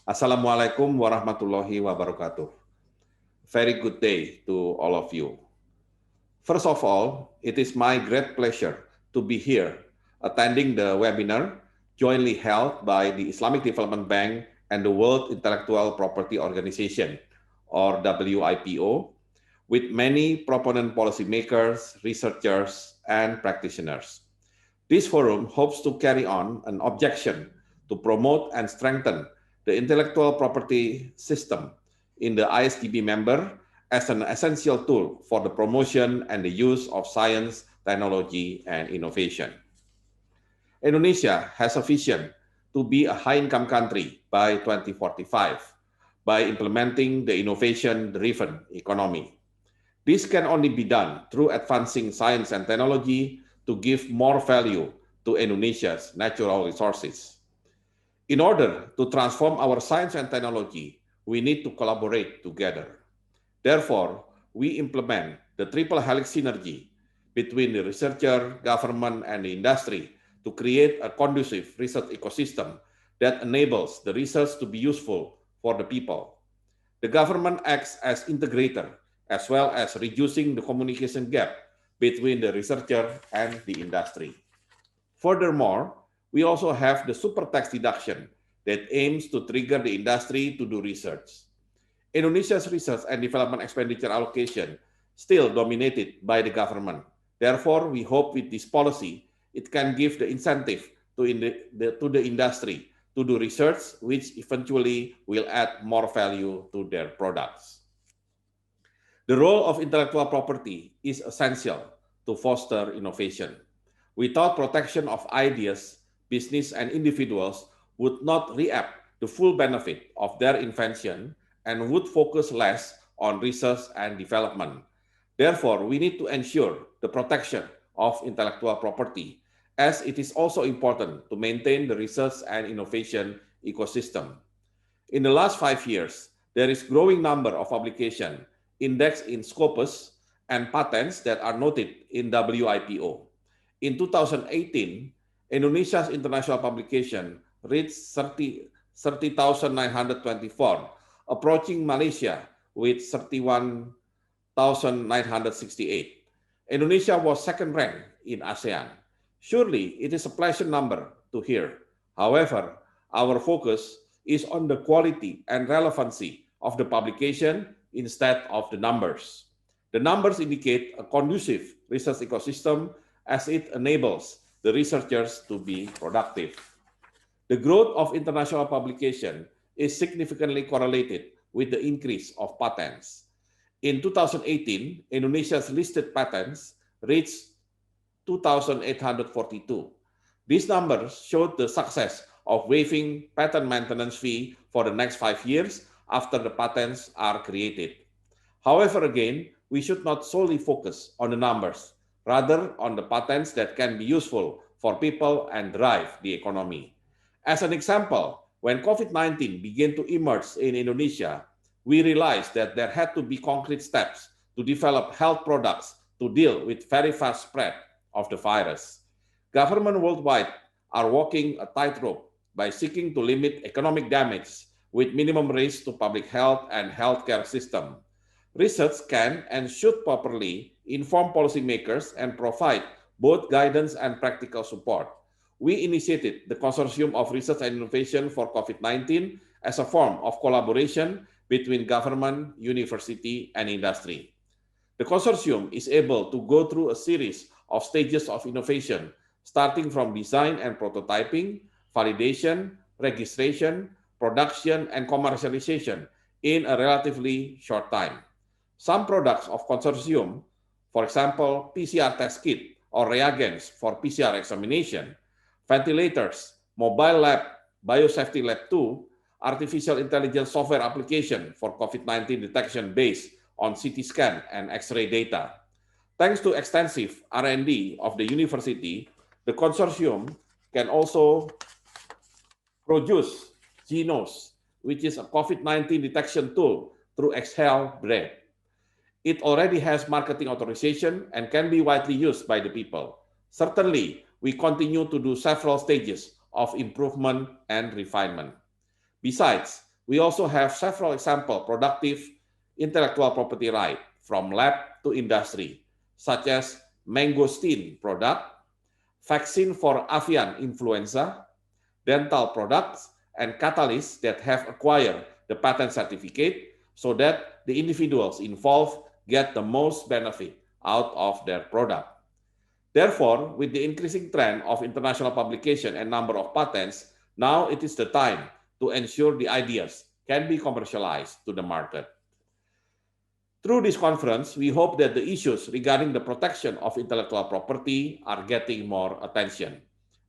Assalamualaikum warahmatullahi wabarakatuh. Very good day to all of you. First of all, it is my great pleasure to be here attending the webinar jointly held by the Islamic Development Bank and the World Intellectual Property Organization, or WIPO, with many proponent policymakers, researchers, and practitioners. This forum hopes to carry on an objection to promote and strengthen the intellectual property system in the IsDB member as an essential tool for the promotion and the use of science, technology, and innovation. Indonesia has a vision to be a high-income country by 2045 by implementing the innovation-driven economy. This can only be done through advancing science and technology to give more value to Indonesia's natural resources. In order to transform our science and technology, we need to collaborate together. Therefore, we implement the triple helix synergy between the researcher, government, and the industry to create a conducive research ecosystem that enables the research to be useful for the people. The government acts as integrator, as well as reducing the communication gap between the researcher and the industry. Furthermore, we also have the super tax deduction that aims to trigger the industry to do research. Indonesia's research and development expenditure allocation still dominated by the government. Therefore, we hope with this policy, it can give the incentive to the industry to do research, which eventually will add more value to their products. The role of intellectual property is essential to foster innovation. Without protection of ideas, business and individuals would not reap the full benefit of their invention and would focus less on research and development. Therefore, we need to ensure the protection of intellectual property, as it is also important to maintain the research and innovation ecosystem. In the last 5 years, there is a growing number of publications indexed in Scopus and patents that are noted in WIPO. In 2018, Indonesia's international publication reached 30,924, approaching Malaysia with 31,968. Indonesia was second ranked in ASEAN. Surely, it is a pleasant number to hear. However, our focus is on the quality and relevancy of the publication instead of the numbers. The numbers indicate a conducive research ecosystem as it enables the researchers to be productive. The growth of international publication is significantly correlated with the increase of patents. In 2018, Indonesia's listed patents reached 2,842. These numbers showed the success of waiving patent maintenance fee for the next 5 years after the patents are created. However, again, we should not solely focus on the numbers, rather on the patents that can be useful for people and drive the economy. As an example, when COVID-19 began to emerge in Indonesia, we realized that there had to be concrete steps to develop health products to deal with very fast spread of the virus. Governments worldwide are walking a tightrope by seeking to limit economic damage with minimum risk to public health and healthcare system. Research can and should properly inform policymakers and provide both guidance and practical support. We initiated the Consortium of Research and Innovation for COVID-19 as a form of collaboration between government, university, and industry. The consortium is able to go through a series of stages of innovation, starting from design and prototyping, validation, registration, production, and commercialization in a relatively short time. Some products of consortium, for example, PCR test kit or reagents for PCR examination, ventilators, mobile lab, biosafety lab 2, artificial intelligence software application for COVID-19 detection based on CT scan and X-ray data. Thanks to extensive R&D of the university, the consortium can also produce Genos, which is a COVID-19 detection tool through exhale breath. It already has marketing authorization and can be widely used by the people. Certainly, we continue to do several stages of improvement and refinement. Besides, we also have several example productive intellectual property right from lab to industry, such as mangosteen product, vaccine for avian influenza, dental products, and catalysts that have acquired the patent certificate so that the individuals involved get the most benefit out of their product. Therefore, with the increasing trend of international publication and number of patents, now it is the time to ensure the ideas can be commercialized to the market. Through this conference, we hope that the issues regarding the protection of intellectual property are getting more attention.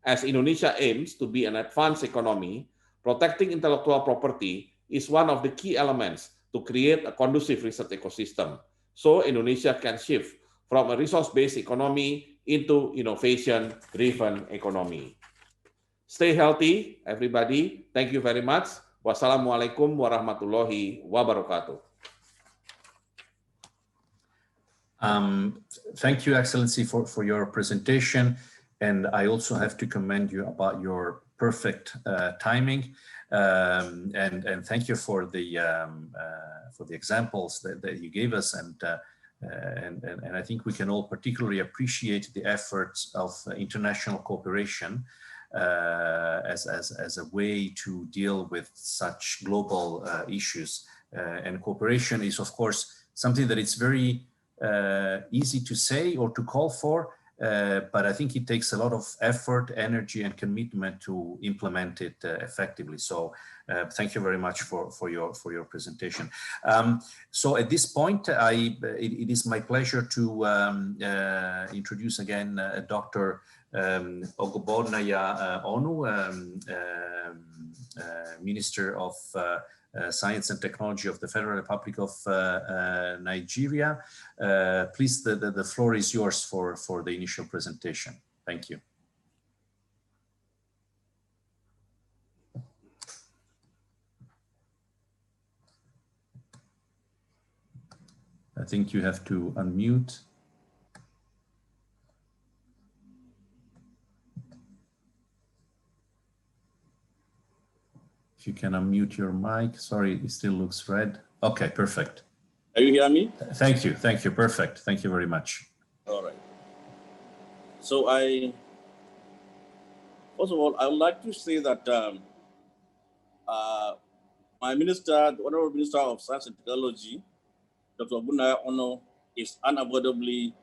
As Indonesia aims to be an advanced economy, protecting intellectual property is one of the key elements to create a conducive research ecosystem, so Indonesia can shift from a resource-based economy into innovation-driven economy. Stay healthy, everybody. Thank you very much. Wassalamualaikum warahmatullahi wabarakatuh. Thank you, Excellency, for your presentation. And I also have to commend you about your perfect timing. And thank you for the examples that you gave us. And I think we can all particularly appreciate the efforts of international cooperation as a way to deal with such global issues. And cooperation is, of course, something that it's very easy to say or to call for, but I think it takes a lot of effort, energy, and commitment to implement it effectively. So thank you very much for your presentation. So at this point, it is my pleasure to introduce again Dr. Ogbonnaya Onu, Minister of Science and Technology of the Federal Republic of Nigeria. Please, the floor is yours for the initial presentation. Thank you. I think you have to unmute. You can unmute your mic. Sorry, it still looks red. Okay, perfect. Can you hear me? Thank you, perfect. Thank you very much. All right. So first of all, I would like to say that my minister, the Honorable Minister of Science and Technology, Dr. Ogbonnaya Onu, is unavoidably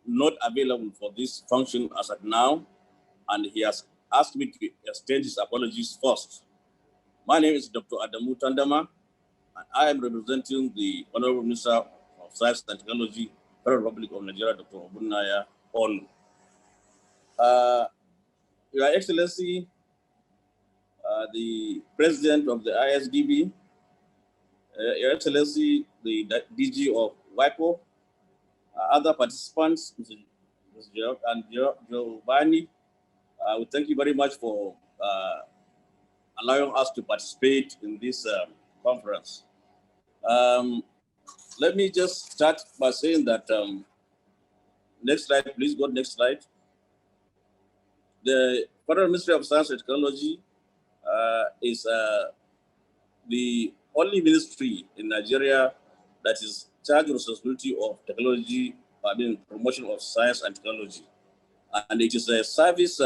not available for this function as at now, and he has asked me to extend his apologies first. My name is Dr. Adamu Tandama, and I am representing the Honorable Minister of Science and Technology, Federal Republic of Nigeria, Dr. Ogbonnaya Onu. Your Excellency, the President of the ISDB, Your Excellency, the DG of WIPO, other participants, Mr. and Giovanni, we thank you very much for allowing us to participate in this conference. Let me just start by saying that, next slide, please go next slide. The Federal Ministry of Science and Technology is the only ministry in Nigeria that is charged with responsibility of technology, promotion of science and technology. And it is a service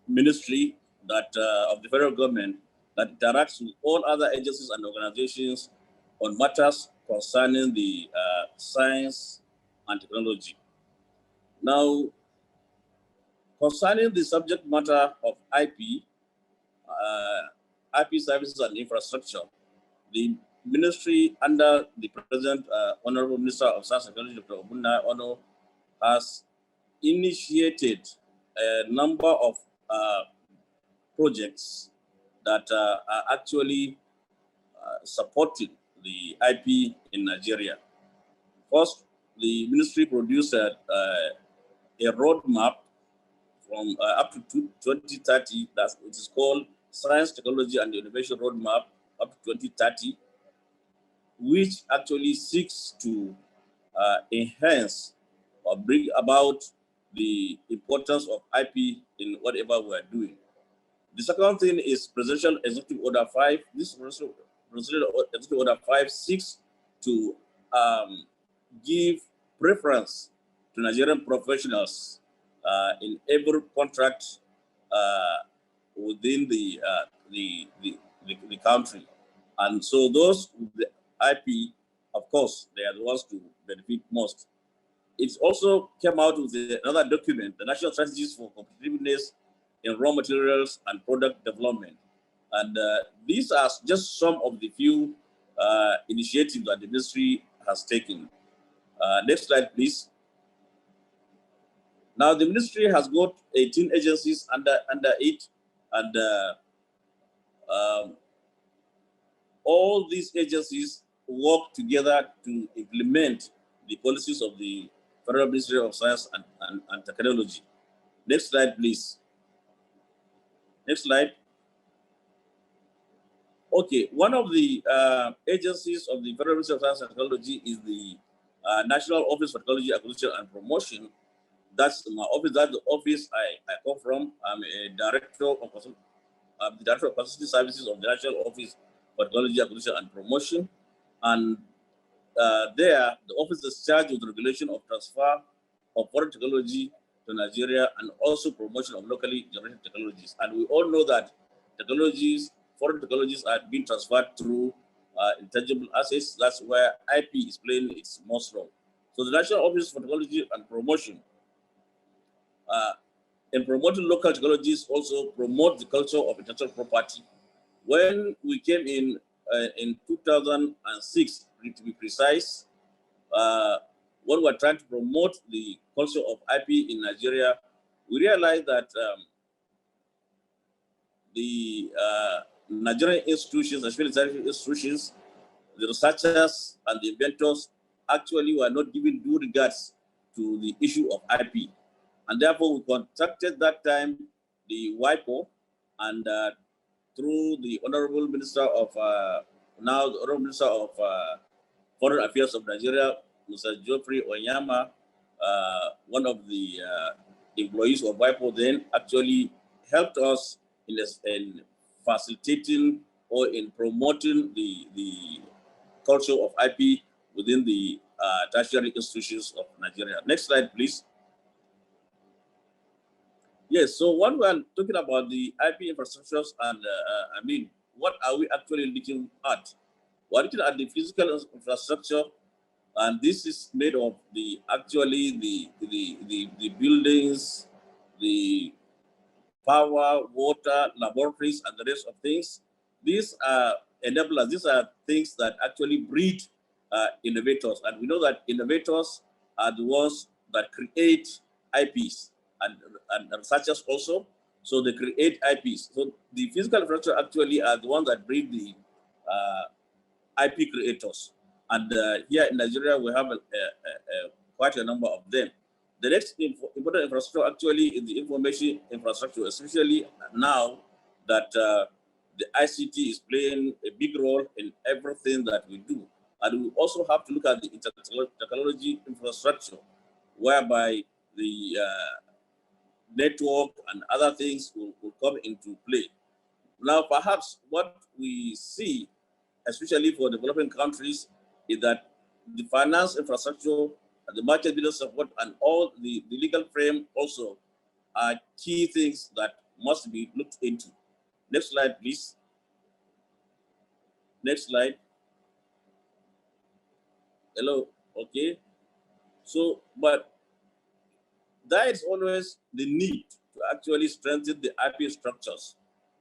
ministry that of the federal government that interacts with all other agencies and organizations on matters concerning the science and technology. Now, concerning the subject matter of IP, IP services and infrastructure, the ministry under the present Honorable Minister of Science and Technology, Dr. Ogbonnaya Onu, has initiated a number of projects that are actually supporting the IP in Nigeria. First, the ministry produced a roadmap from up to 2030. It is called Science, Technology, and Innovation Roadmap up to 2030, which actually seeks to enhance or bring about the importance of IP in whatever we are doing. The second thing is Presidential Executive Order 5. This Presidential Executive Order 5 seeks to give preference to Nigerian professionals in every contract within the country. And so those with the IP, of course, they are the ones to benefit most. It also came out with another document, the National Strategies for Competitiveness in Raw Materials and Product Development. And these are just some of the few initiatives that the ministry has taken. Next slide, please. Now, the ministry has got 18 agencies under it, and all these agencies work together to implement the policies of the Federal Ministry of Science and Technology. Next slide, please. Next slide. Okay, one of the agencies of the Federal Ministry of Science and Technology is the National Office for Technology Acquisition and Promotion. That's my office. That's the office I come from. I'm a director of the Director of Facility Services of the National Office for Technology Acquisition and Promotion. And there, the office is charged with regulation of transfer of foreign technology to Nigeria and also promotion of locally generated technologies. And we all know that foreign technologies are being transferred through intangible assets. That's where IP is playing its most role. So the National Office for Technology and Promotion, in promoting local technologies, also promote the culture of intellectual property. When we came in 2006, to be precise, when we were trying to promote the culture of IP in Nigeria, we realized that the Nigerian institutions, especially scientific institutions, the researchers and the inventors actually were not giving due regards to the issue of IP. And therefore, we contacted that time the WIPO, and through the Honorable Minister of, now the Honorable Minister of Foreign Affairs of Nigeria, Mr. Geoffrey Onyama, one of the employees of WIPO then actually helped us in facilitating or in promoting the culture of IP within the tertiary institutions of Nigeria. Next slide, please. Yes, so when we're talking about the IP infrastructures and what are we actually looking at? We're looking at the physical infrastructure, and this is made of the buildings, the power, water, laboratories, and the rest of things. These are enablers. These are things that actually breed innovators. And we know that innovators are the ones that create IPs and researchers also. So they create IPs. So the physical infrastructure actually are the ones that breed the IP creators. And here in Nigeria, we have quite a number of them. The next important infrastructure actually is the information infrastructure, especially now that the ICT is playing a big role in everything that we do. And we also have to look at the technology infrastructure, whereby the network and other things will come into play. Now, perhaps what we see, especially for developing countries, is that the finance infrastructure, the market business support, and all the legal frame also are key things that must be looked into. Next slide, please. Next slide. Hello, okay. So, but there is always the need to actually strengthen the IP structures.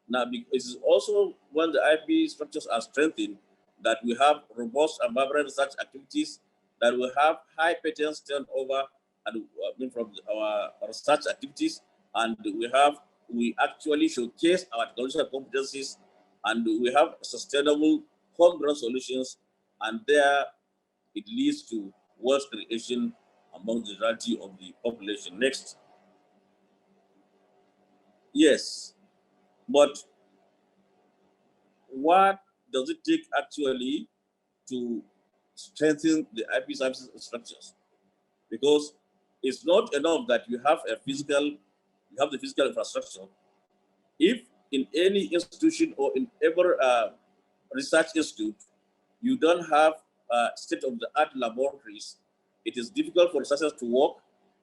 Now, it is also when the IP structures are strengthened that we have robust and vibrant research activities, that we have high patents turnover and from our research activities, and we actually showcase our technological competencies, and we have sustainable homegrown solutions, and there it leads to wealth creation among the majority of the population. Next. Yes, but what does it take actually to strengthen the IP services structures? Because it's not enough that you have the physical infrastructure. If in any institution or in every research institute, you don't have state-of-the-art laboratories, it is difficult for researchers to work,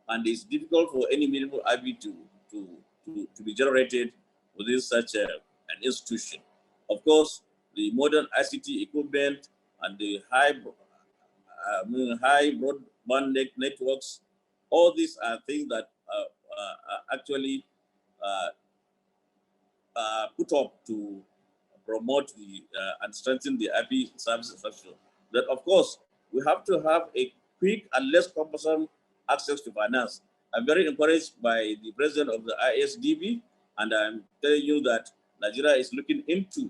and it's difficult for any meaningful IP to be generated within such an institution. Of course, the modern ICT equipment and the high broadband networks, all these are things that actually put up to promote and strengthen the IP services structure. That, of course, we have to have a quick and less cumbersome access to finance. I'm very encouraged by the president of the IsDB, and I'm telling you that Nigeria is looking into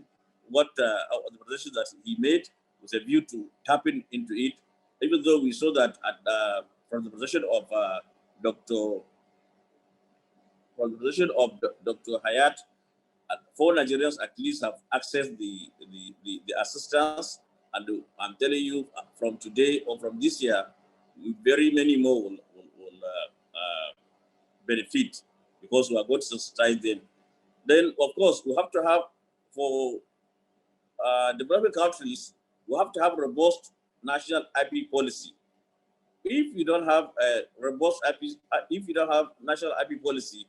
what the presentation that he made with a view to tapping into it, even though we saw that from the position of Dr. Hayat, 4 Nigerians at least have accessed the assistance, and I'm telling you from today or from this year, very many more will benefit, because we are going to subsidize them. Then, of course, we have to have, for developing countries, we have to have robust national IP policy. If you don't have a robust IP, if you don't have national IP policy,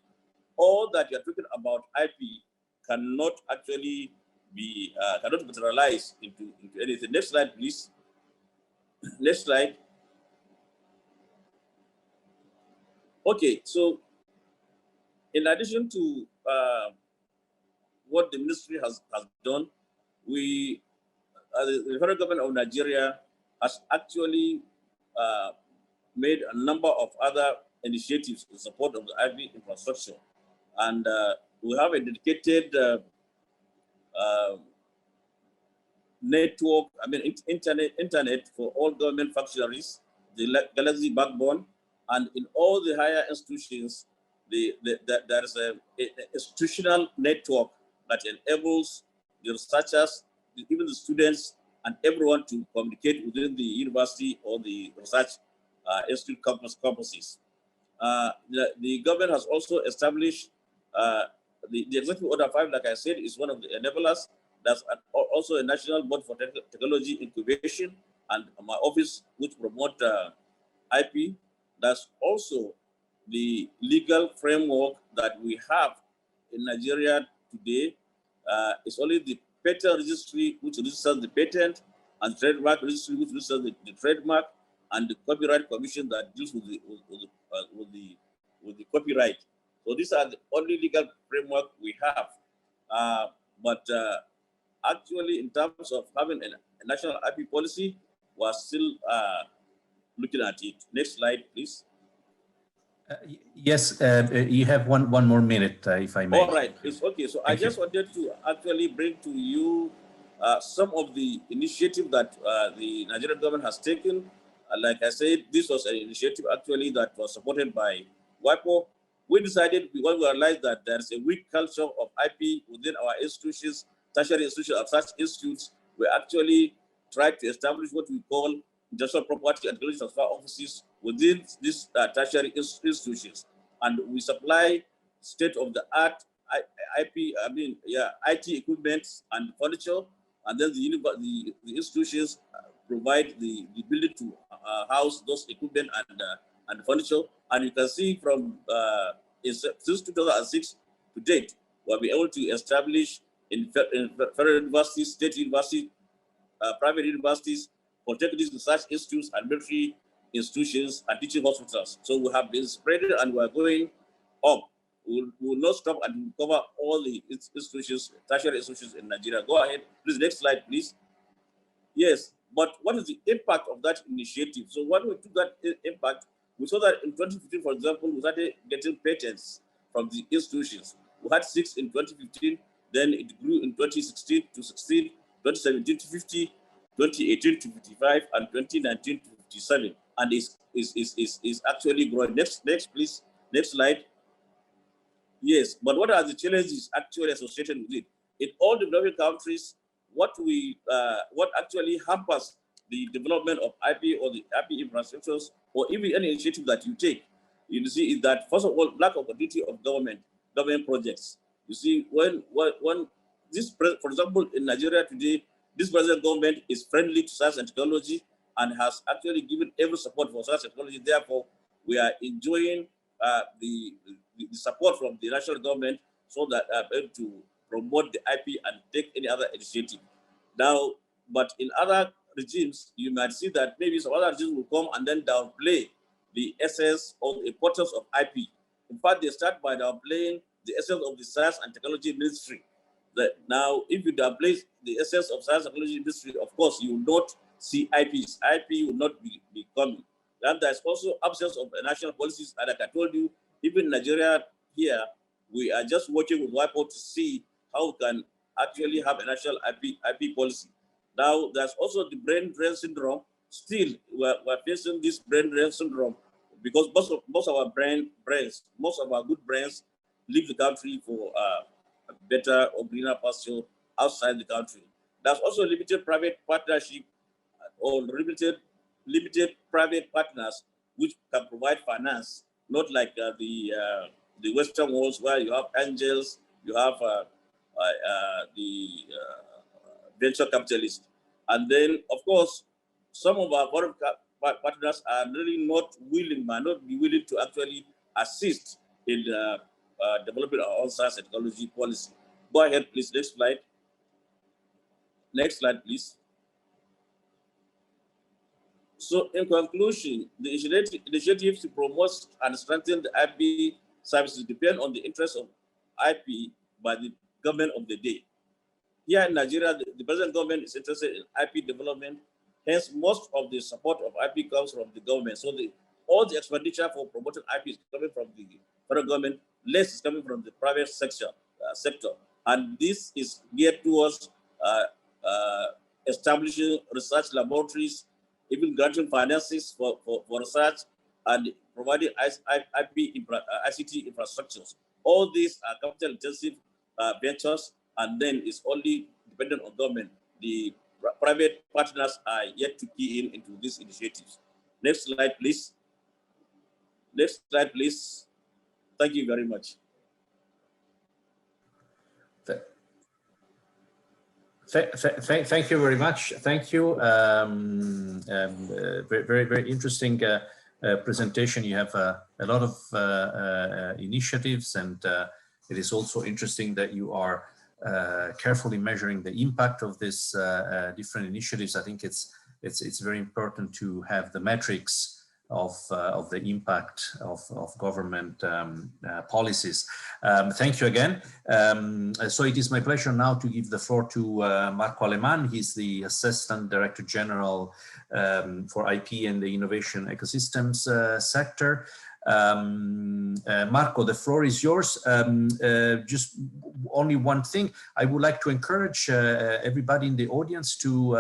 all that you're talking about IP cannot actually be cannot materialize into anything. Next slide, please. Next slide. Okay, so in addition to what the ministry has done, we, the federal government of Nigeria has actually made a number of other initiatives in support of the IP infrastructure. And we have a dedicated network, internet for all government functionaries, the Galaxy backbone, and in all the higher institutions, there is an institutional network that enables the researchers, even the students, and everyone to communicate within the university or the research institute campuses. The government has also established the Executive Order 5, like I said, is one of the enablers. That's also a National Board for Technology Incubation, and my office, which promote IP. That's also the legal framework that we have in Nigeria today. It's only the patent registry which registers the patent, and trademark registry which registers the trademark, and the copyright commission that deals with the copyright. So these are the only legal framework we have. But actually, in terms of having a national IP policy, we're still looking at it. Next slide, please. Yes, you have one more minute, if I may. All right, it's okay. So I just wanted to actually bring to you some of the initiative that the Nigerian government has taken. Like I said, this was an initiative actually that was supported by WIPO. We decided, when we realized that there's a weak culture of IP within our institutions, tertiary institutions of such institutes, we actually tried to establish what we call intellectual property and technology transfer offices within these tertiary institutions. And we supply state-of-the-art IT equipment and furniture, and then the institutions provide the ability to house those equipment and furniture. And you can see from since 2006 to date, we'll be able to establish in federal universities, state universities, private universities, polytechnic research institutes, and military institutions and teaching hospitals. So we have been spreading and we're going up. We will not stop and we'll cover all the institutions, tertiary institutions in Nigeria. Go ahead, please. Next slide, please. Yes, but what is the impact of that initiative? So when we took that impact, we saw that in 2015, for example, we started getting patents from the institutions. We had 6 in 2015, then it grew in 2016 to 16, 2017 to 50, 2018 to 55, and 2019 to 57, and is actually growing. Next, please. Next slide. Yes, but what are the challenges actually associated with it? In all developing countries, what actually hampers the development of IP or the IP infrastructures, or even any initiative that you take, you see, is that first of all, lack of continuity of government projects. You see, when this, for example, in Nigeria today, this present government is friendly to science and technology and has actually given every support for science and technology. Therefore, we are enjoying the support from the national government so that able to promote the IP and take any other initiative. Now, but in other regimes, you might see that maybe some other regimes will come and then downplay the essence or the importance of IP. In fact, they start by downplaying the essence of the science and technology ministry. That now, if you downplay the essence of science and technology industry, of course, you will not see IPs. IP will not be coming. And there's also absence of national policies. And like I told you, even in Nigeria here, we are just working with WIPO to see how we can actually have a national IP policy. Now, there's also the brain drain syndrome. Still, we're facing this brain drain syndrome because most of our most of our good brains leave the country for a better or greener pasture outside the country. There's also limited private partnership or limited private partners which can provide finance, not like the Western worlds where you have angels, you have the venture capitalists. And then, of course, some of our foreign partners are really might not be willing to actually assist in developing our own science and technology policy. Go ahead, please. Next slide. Next slide, please. So, in conclusion, the initiatives to promote and strengthen the IP services depend on the interest of IP by the government of the day. Here in Nigeria, the present government is interested in IP development. Hence, most of the support of IP comes from the government. So, all the expenditure for promoting IP is coming from the federal government. Less is coming from the private sector. And this is geared towards establishing research laboratories, even granting finances for research, and providing ICT infrastructures. All these are capital-intensive ventures, and then it's only dependent on government. The private partners are yet to key into these initiatives. Next slide, please. Next slide, please. Thank you very much. Thank you very much. Thank you. Very, very interesting presentation. You have a lot of initiatives, and it is also interesting that you are carefully measuring the impact of these different initiatives. I think it's very important to have the metrics of the impact of government policies. Thank you again. So it is my pleasure now to give the floor to Marco Aleman. He's the Assistant Director General for IP and the Innovation Ecosystems sector. Marco, the floor is yours. Just only one thing, I would like to encourage everybody in the audience to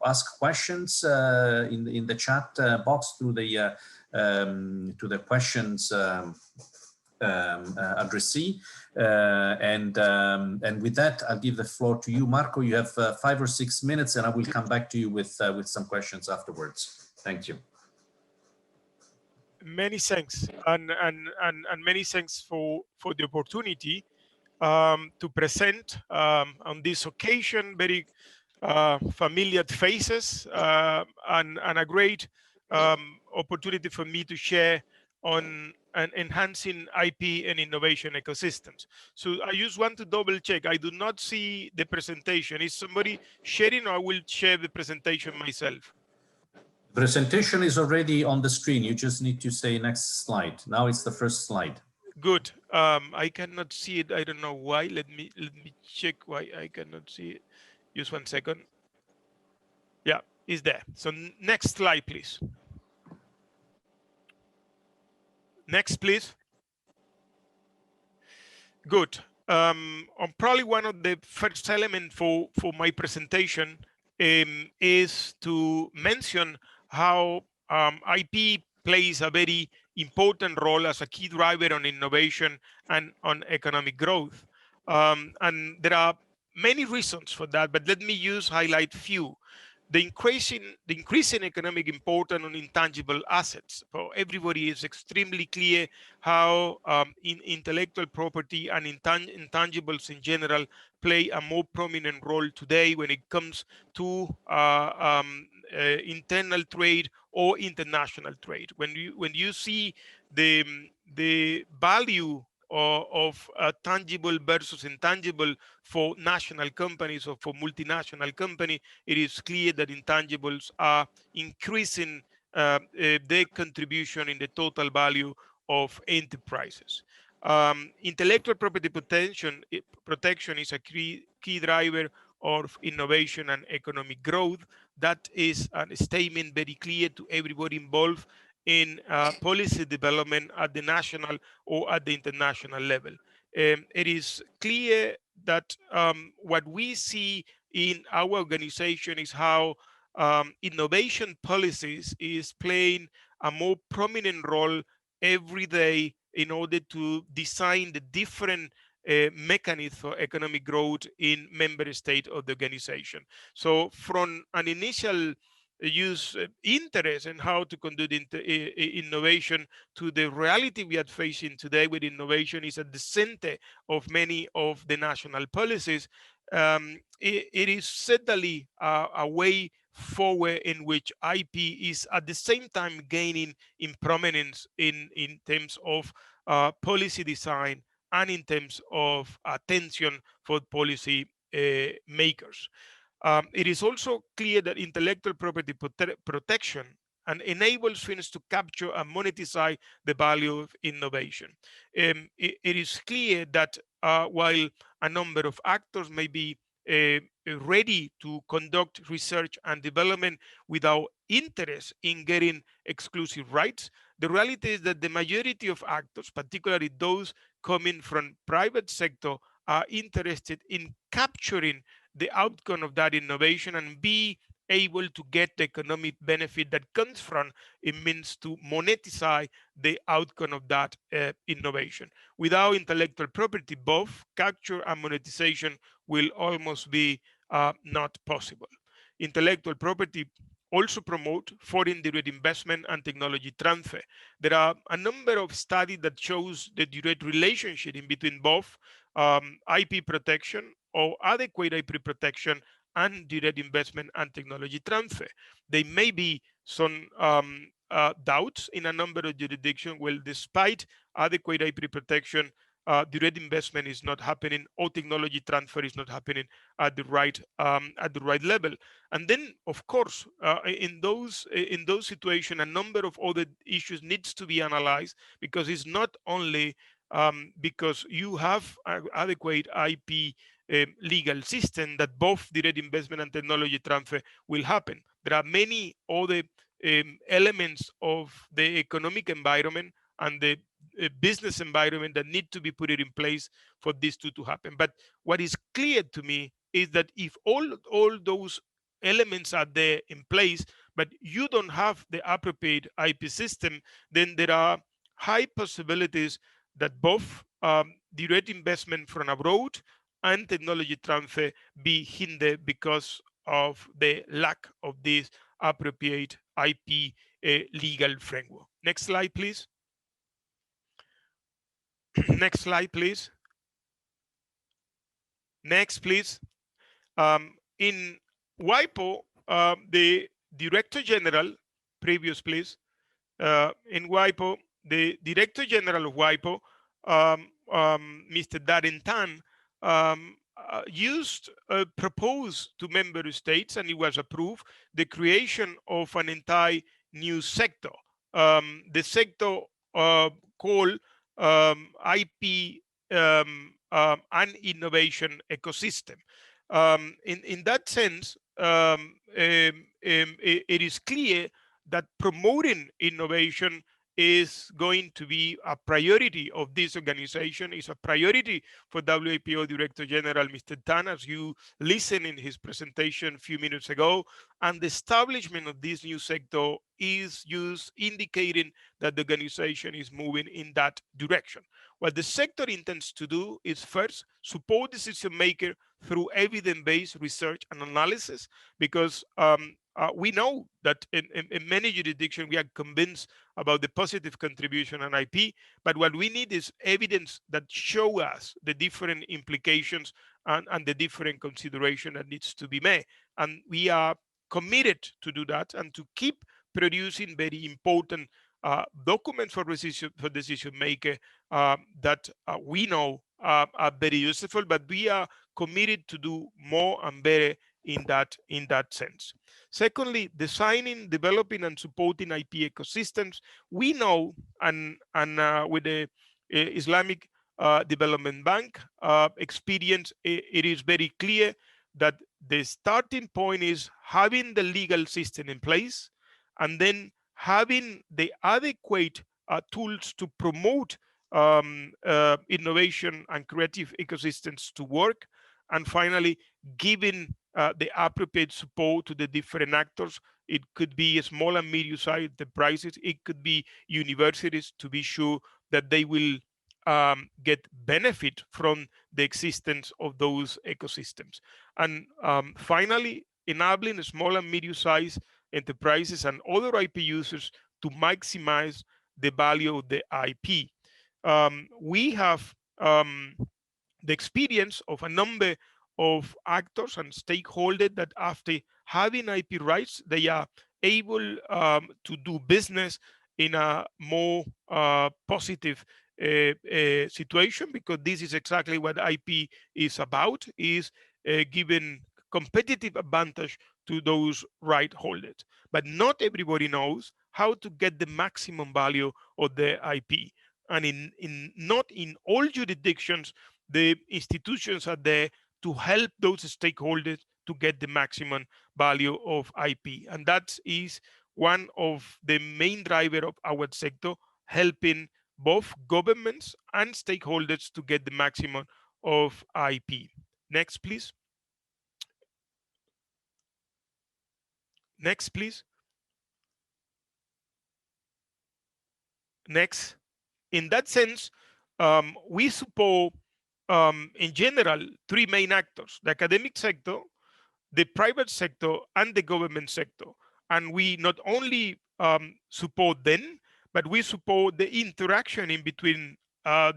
ask questions in the chat box through the to the questions addressee. And with that, I'll give the floor to you, Marco. You have 5 or 6 minutes, and I will come back to you with some questions afterwards. Thank you. Many thanks, and many thanks for the opportunity to present on this occasion very familiar faces and a great opportunity for me to share on enhancing IP and innovation ecosystems. So I just want to double check. I do not see the presentation. Is somebody sharing, or I will share the presentation myself? Presentation is already on the screen. You just need to say next slide. Now it's the first slide. Good. I cannot see it. I don't know why. Let me check why I cannot see it. Just 1 second. Yeah, it's there. So next slide, please. Next, please. Good. Probably one of the first elements for my presentation is to mention how IP plays a very important role as a key driver on innovation and on economic growth. And there are many reasons for that, but let me highlight few. The increasing economic importance on intangible assets. For everybody is extremely clear how intellectual property and intangibles in general play a more prominent role today when it comes to internal trade or international trade. When you see the value of tangible versus intangible for national companies or for multinational company, it is clear that intangibles are increasing their contribution in the total value of enterprises. Intellectual property protection is a key driver of innovation and economic growth. That is a statement very clear to everybody involved in policy development at the national or at the international level. It is clear that what we see in our organization is how innovation policies is playing a more prominent role every day in order to design the different mechanism for economic growth in member state of the organization. So from an initial use interest in how to conduct innovation to the reality we are facing today with innovation is at the center of many of the national policies. It is certainly a way forward in which IP is at the same time gaining in prominence in terms of policy design and in terms of attention for policy makers. It is also clear that intellectual property protection and enables firms to capture and monetize the value of innovation. It is clear that while a number of actors may be ready to conduct research and development without interest in getting exclusive rights, the reality is that the majority of actors, particularly those coming from private sector, are interested in capturing the outcome of that innovation and be able to get the economic benefit that comes from it means to monetize the outcome of that innovation. Without intellectual property, both capture and monetization will almost be not possible. Intellectual property also promote foreign direct investment and technology transfer. There are a number of studies that shows the direct relationship in between both IP protection or adequate IP protection and direct investment and technology transfer. There may be some doubts in a number of jurisdictions. Well, despite adequate IP protection, direct investment is not happening, or technology transfer is not happening at the right level. And then, of course, in those situations, a number of other issues needs to be analyzed, because it's not only because you have adequate IP legal system that both direct investment and technology transfer will happen. There are many other elements of the economic environment and the business environment that need to be put in place for these two to happen. But what is clear to me is that if all those elements are there in place, but you don't have the appropriate IP system, then there are high possibilities that both direct investment from abroad and technology transfer be hindered because of the lack of this appropriate IP legal framework. Next slide, please. Next slide, please. Next, please. In WIPO, the Director General, previous please, in WIPO, the Director General of WIPO, Mr. Darren Tan, proposed to member states, and it was approved, the creation of an entire new sector. The sector called IP and innovation ecosystem. In that sense, it is clear that promoting innovation is going to be a priority of this organization, is a priority for WIPO Director General, Mr. Tan, as you listened in his presentation a few minutes ago. And the establishment of this new sector is indicating that the organization is moving in that direction. What the sector intends to do is first support decision maker through evidence-based research and analysis, because we know that in many jurisdictions we are convinced about the positive contribution on IP, but what we need is evidence that show us the different implications and the different consideration that needs to be made. And we are committed to do that and to keep producing very important documents for decision maker that we know are very useful, but we are committed to do more and better in that sense. Secondly, designing, developing, and supporting IP ecosystems. We know, and with the Islamic Development Bank experience, it is very clear that the starting point is having the legal system in place, and then having the adequate tools to promote innovation and creative ecosystems to work, and finally giving the appropriate support to the different actors. It could be small and medium-sized enterprises, it could be universities, to be sure that they will get benefit from the existence of those ecosystems. And finally, enabling small and medium-sized enterprises and other IP users to maximize the value of the IP. We have the experience of a number of actors and stakeholders that after having IP rights, they are able to do business in a more positive situation, because this is exactly what IP is about, is giving competitive advantage to those right holders. But not everybody knows how to get the maximum value of the IP. And not in all jurisdictions, the institutions are there to help those stakeholders to get the maximum value of IP. And that is one of the main drivers of our sector, helping both governments and stakeholders to get the maximum of IP. Next, please. Next, please. Next. In that sense, we support, in general, three main actors: the academic sector, the private sector, and the government sector. And we not only support them, but we support the interaction in between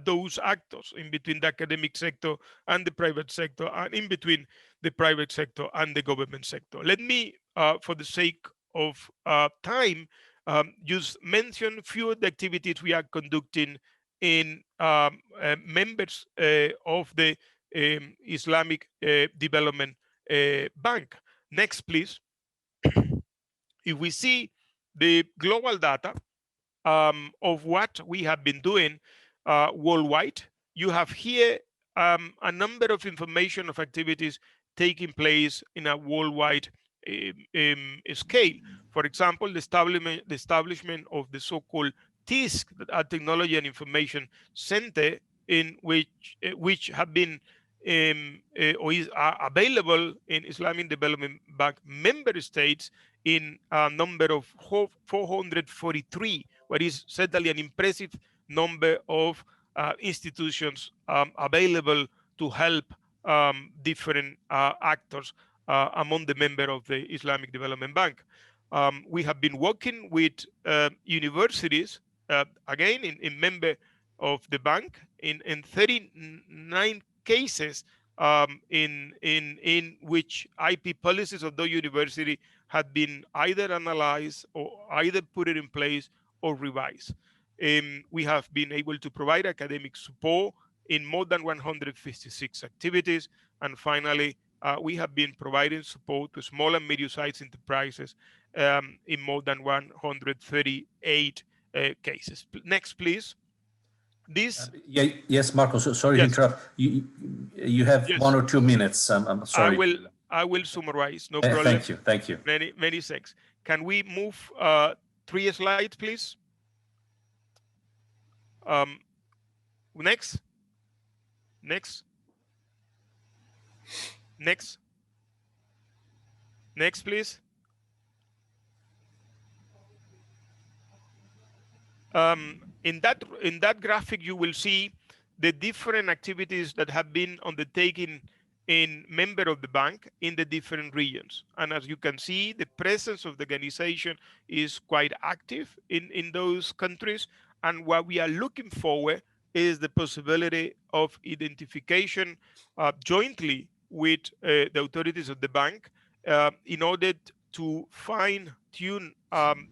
those actors, in between the academic sector and the private sector, and in between the private sector and the government sector. Let me, for the sake of time, just mention a few of the activities we are conducting in members of the Islamic Development Bank. Next, please. If we see the global data of what we have been doing worldwide, you have here a number of information of activities taking place in a worldwide scale. For example, the establishment of the so-called TISC, Technology and Information Center, in which have been or are available in Islamic Development Bank member states in a number of 443, what is certainly an impressive number of institutions available to help different actors among the member of the Islamic Development Bank. We have been working with universities, again, in member of the bank, in 39 cases in which IP policies of the university had been either analyzed or either put it in place or revised. We have been able to provide academic support in more than 156 activities. And finally, we have been providing support to small and medium-sized enterprises in more than 138 cases. Next, please. This. Yes, Marco. So, sorry Yes. to interrupt. You have 1 or 2 minutes. I'm sorry. I will summarize. No problem. Thank you. Thank you. Many thanks. Can we move 3 slides, please? Next. Next. Next. Next, please. In that graphic, you will see the different activities that have been undertaken in member of the bank in the different regions. And as you can see, the presence of the organization is quite active in those countries. And what we are looking forward is the possibility of identification jointly with the authorities of the bank in order to fine-tune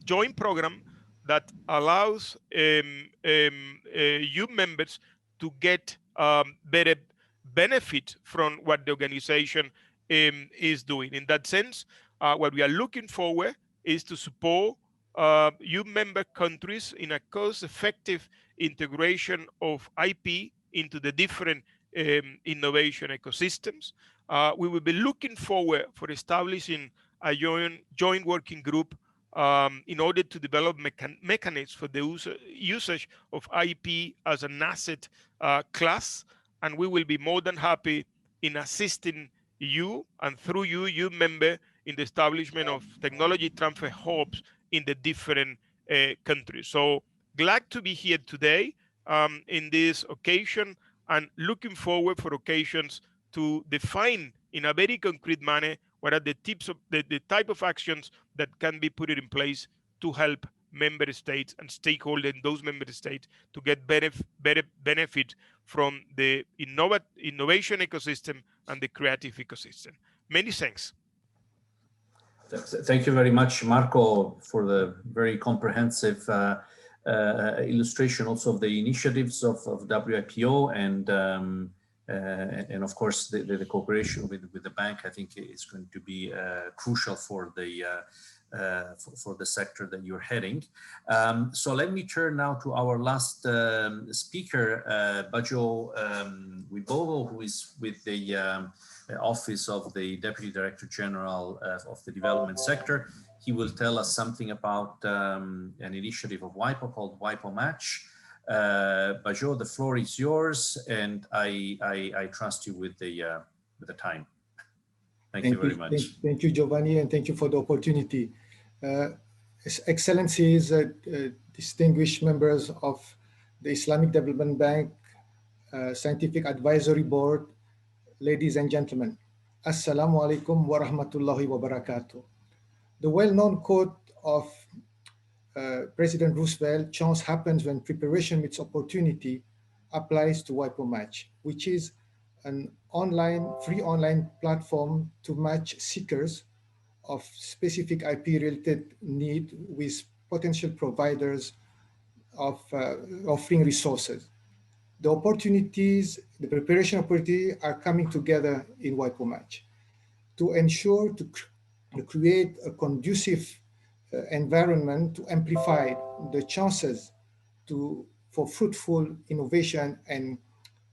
joint program that allows youth members to get better benefit from what the organization is doing. In that sense, what we are looking forward is to support youth member countries in a cost-effective integration of IP into the different innovation ecosystems. We will be looking forward for establishing a joint working group in order to develop mechanisms for the usage of IP as an asset class. And we will be more than happy in assisting you and through you member, in the establishment of technology transfer hubs in the different countries. So glad to be here today in this occasion, and looking forward for occasions to define in a very concrete manner what are the tips of the type of actions that can be put in place to help member states and stakeholders in those member states to get better benefit from the innovation ecosystem and the creative ecosystem. Many thanks. Thank you very much, Marco, for the very comprehensive illustration also of the initiatives of WIPO and of course the cooperation with the bank. I think is going to be crucial for the sector that you're heading. So let me turn now to our last speaker, Bajoe Wibowo, who is with the Office of the Deputy Director General of the Development Sector. He will tell us something about an initiative of WIPO called WIPO Match. Bajoe, the floor is yours, and I trust you with the time. Thank you very much. Thank you, Giovanni, and thank you for the opportunity. Excellencies, distinguished members of the Islamic Development Bank Scientific Advisory Board, ladies and gentlemen, Assalamu alaikum wa rahmatullahi wa barakatuh. The well-known quote of President Roosevelt, "Chance happens when preparation meets opportunity," applies to WIPO Match, which is an free online platform to match seekers of specific IP-related need with potential providers of offering resources. the opportunities, the preparation opportunities are coming together in WIPO Match to ensure to create a conducive environment to amplify the chances for fruitful innovation and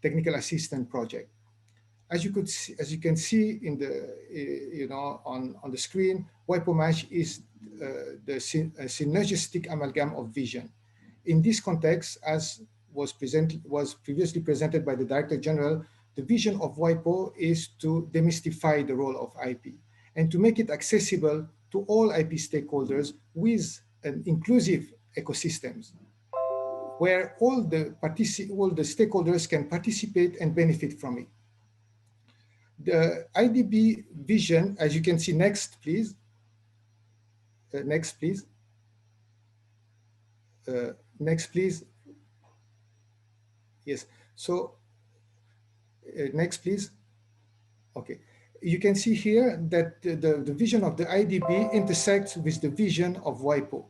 technical assistance project. As you can see in the on the screen, WIPO Match is the synergistic amalgam of vision. In this context, as was previously presented by the Director General, the vision of WIPO is to demystify the role of IP and to make it accessible to all IP stakeholders with an inclusive ecosystems where all the stakeholders can participate and benefit from it. The IDB Vision, as you can see, next, please. Next, please. Next, please. Yes. So, next, please. Okay. You can see here that the vision of the IDB intersects with the vision of WIPO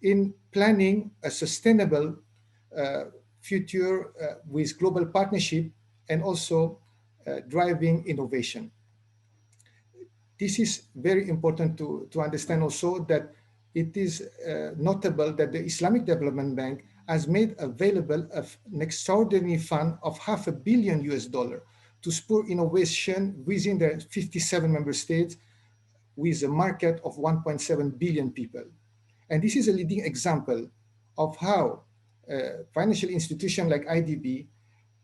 in planning a sustainable future with global partnership and also driving innovation. This is very important to understand also that it is notable that the Islamic Development Bank has made available an extraordinary fund of $500 million to spur innovation within the 57 member states with a market of 1.7 billion people. And this is a leading example of how a financial institution like IDB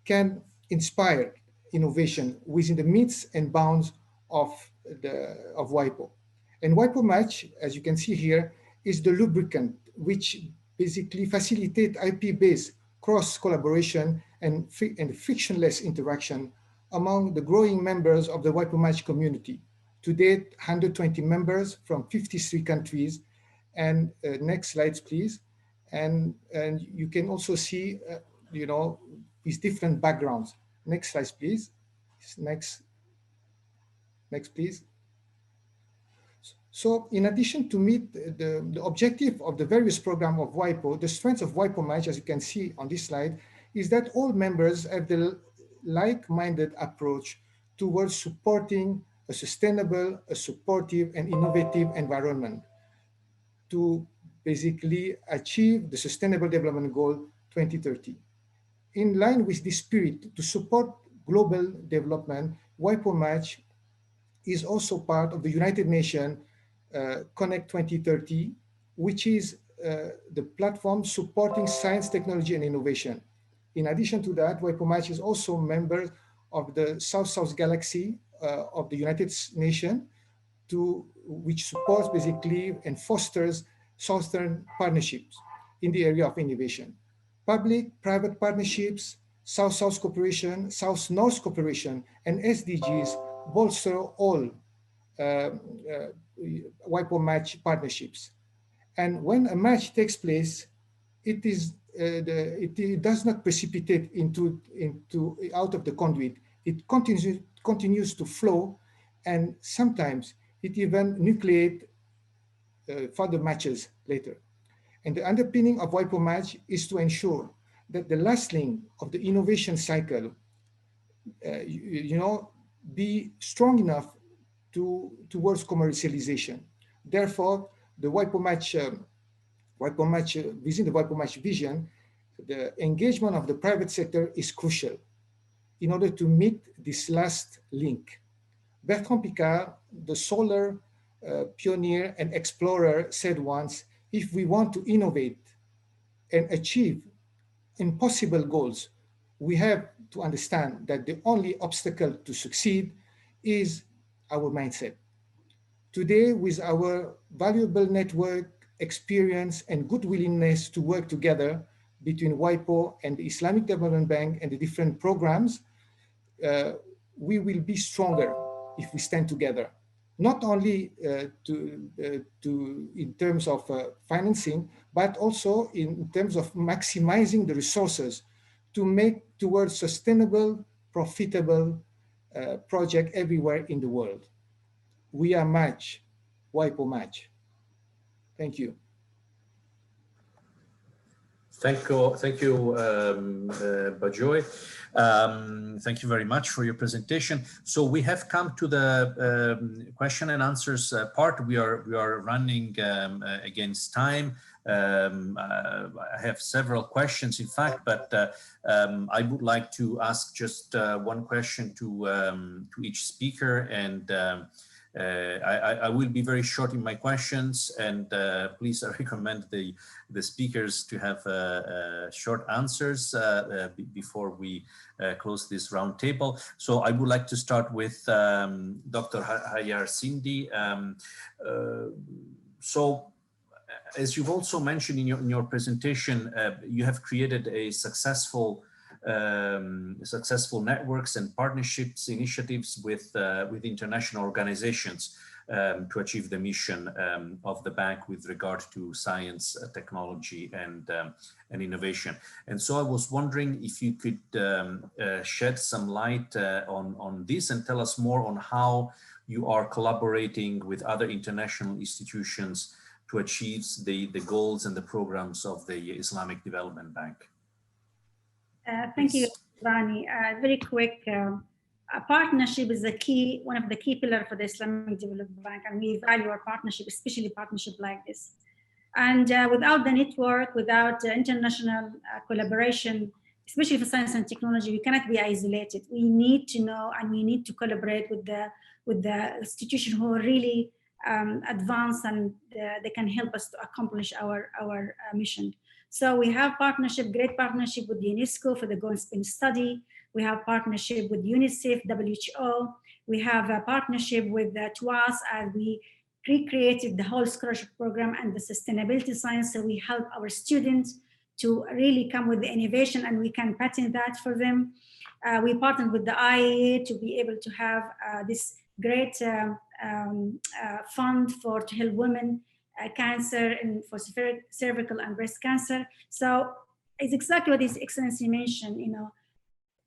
can inspire innovation within the midst and bounds of WIPO. And WIPO Match, as you can see here, is the lubricant which basically facilitates IP-based cross-collaboration and frictionless interaction among the growing members of the WIPO Match community. To date, 120 members from 53 countries. And next slides, please. And you can also see, with different backgrounds. Next slide, please. Next, please. So in addition to meet the objective of the various programs of WIPO, the strength of WIPO Match, as you can see on this slide, is that all members have the like-minded approach towards supporting a sustainable, a supportive, and innovative environment to basically achieve the Sustainable Development Goal 2030. In line with this spirit to support global development, WIPO Match is also part of the United Nations Connect 2030, which is the platform supporting science, technology, and innovation. In addition to that, WIPO Match is also a member of the South-South Galaxy of the United Nations, which supports basically and fosters Southern partnerships in the area of innovation. Public-private partnerships, South-South cooperation, South-North cooperation, and SDGs bolster all WIPO Match partnerships. And when a match takes place, it does not precipitate out of the conduit. It continues to flow, and sometimes it even nucleates further matches later. And the underpinning of WIPO Match is to ensure that the last link of the innovation cycle, be strong enough towards commercialization. Therefore, the WIPO Match, within the WIPO Match vision, the engagement of the private sector is crucial in order to meet this last link. Bertrand Piccard, the solar pioneer and explorer, said once, if we want to innovate and achieve impossible goals, we have to understand that the only obstacle to succeed is our mindset. Today, with our valuable network, experience, and good willingness to work together between WIPO and the Islamic Development Bank and the different programs, we will be stronger if we stand together, not only in terms of financing, but also in terms of maximizing the resources to make towards sustainable, profitable project everywhere in the world. We are Match, WIPO Match. Thank you. Thank you, Bajoe. Thank you very much for your presentation. So we have come to the question and answers part. We are running against time. I have several questions, in fact, but I would like to ask just one question to each speaker, and I will be very short in my questions, and please I recommend the speakers to have short answers before we close this round table. So I would like to start with Dr. Hajar Sindi. So as you've also mentioned in your presentation, you have created a successful networks and partnerships initiatives with international organizations to achieve the mission of the bank with regard to science, technology, and innovation. And so I was wondering if you could shed some light on this and tell us more on how you are collaborating with other international institutions to achieve the goals and the programs of the Islamic Development Bank. Thank you, Rani. Very quick, a partnership is one of the key pillars for the Islamic Development Bank, and we value our partnership, especially partnership like this. And without the network, without international collaboration, especially for science and technology, we cannot be isolated. We need to know, and we need to collaborate with the institutions who are really advanced, and they can help us to accomplish our mission. So we have great partnership with UNESCO for the Go and Spin study. We have partnership with UNICEF, WHO. We have a partnership with TWAS, as we recreated the whole scholarship program and the sustainability science. So we help our students to really come with the innovation, and we can patent that for them. We partnered with the IAEA to be able to have this great fund to help women cancer and for cervical and breast cancer. So it's exactly what His Excellency mentioned,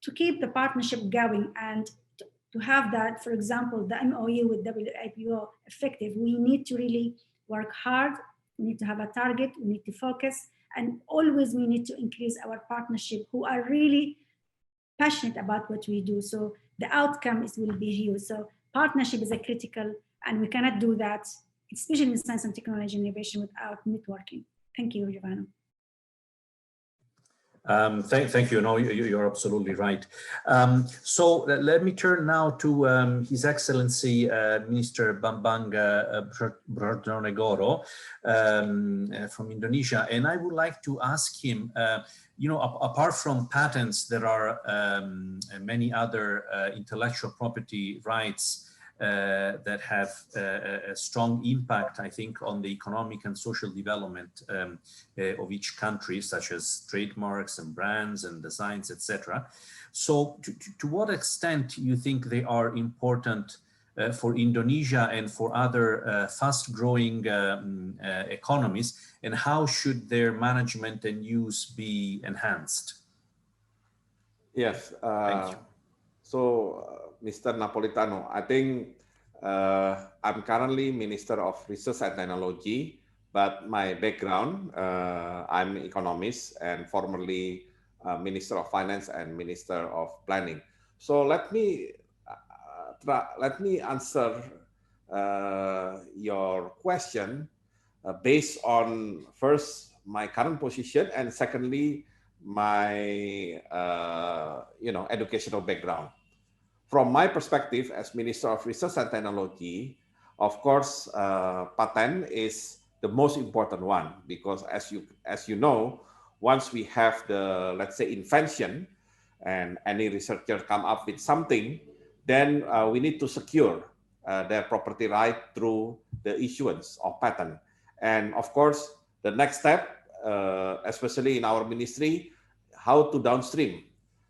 to keep the partnership going and to have that, for example, the MOU with WIPO effective, we need to really work hard. We need to have a target, we need to focus, and always we need to increase our partnership who are really passionate about what we do. So the outcome will be huge. So partnership is a critical, and we cannot do that, especially in science and technology innovation, without networking. Thank you, Giovanna. Thank you. No, you're absolutely right. So let me turn now to His Excellency Minister Bambang Brojonegoro from Indonesia, and I would like to ask him. Apart from patents, there are many other intellectual property rights that have a strong impact, I think, on the economic and social development of each country, such as trademarks and brands and designs, etc. So to what extent do you think they are important for Indonesia and for other fast-growing economies, and how should their management and use be enhanced? Yes. Thank you. So, Mr. Napolitano, I think I'm currently Minister of Research and Technology, but my background, I'm an economist and formerly Minister of Finance and Minister of Planning. So let me answer your question based on first my current position, and secondly my educational background. From my perspective as Minister of Research and Technology, of course, patent is the most important one, because as you know, once we have the, let's say, invention, and any researcher come up with something, then we need to secure their property right through the issuance of patent. And of course, the next step, especially in our ministry, how to downstream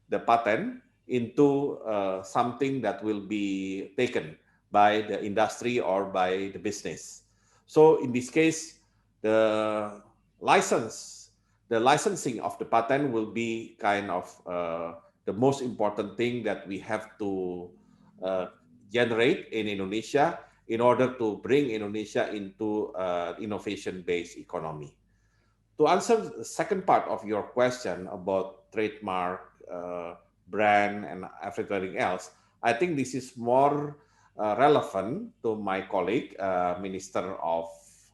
the patent into something that will be taken by the industry or by the business. So in this case, the licensing of the patent will be kind of the most important thing that we have to generate in Indonesia in order to bring Indonesia into innovation-based economy. To answer the second part of your question about trademark, brand, and everything else, I think this is more relevant to my colleague, Minister of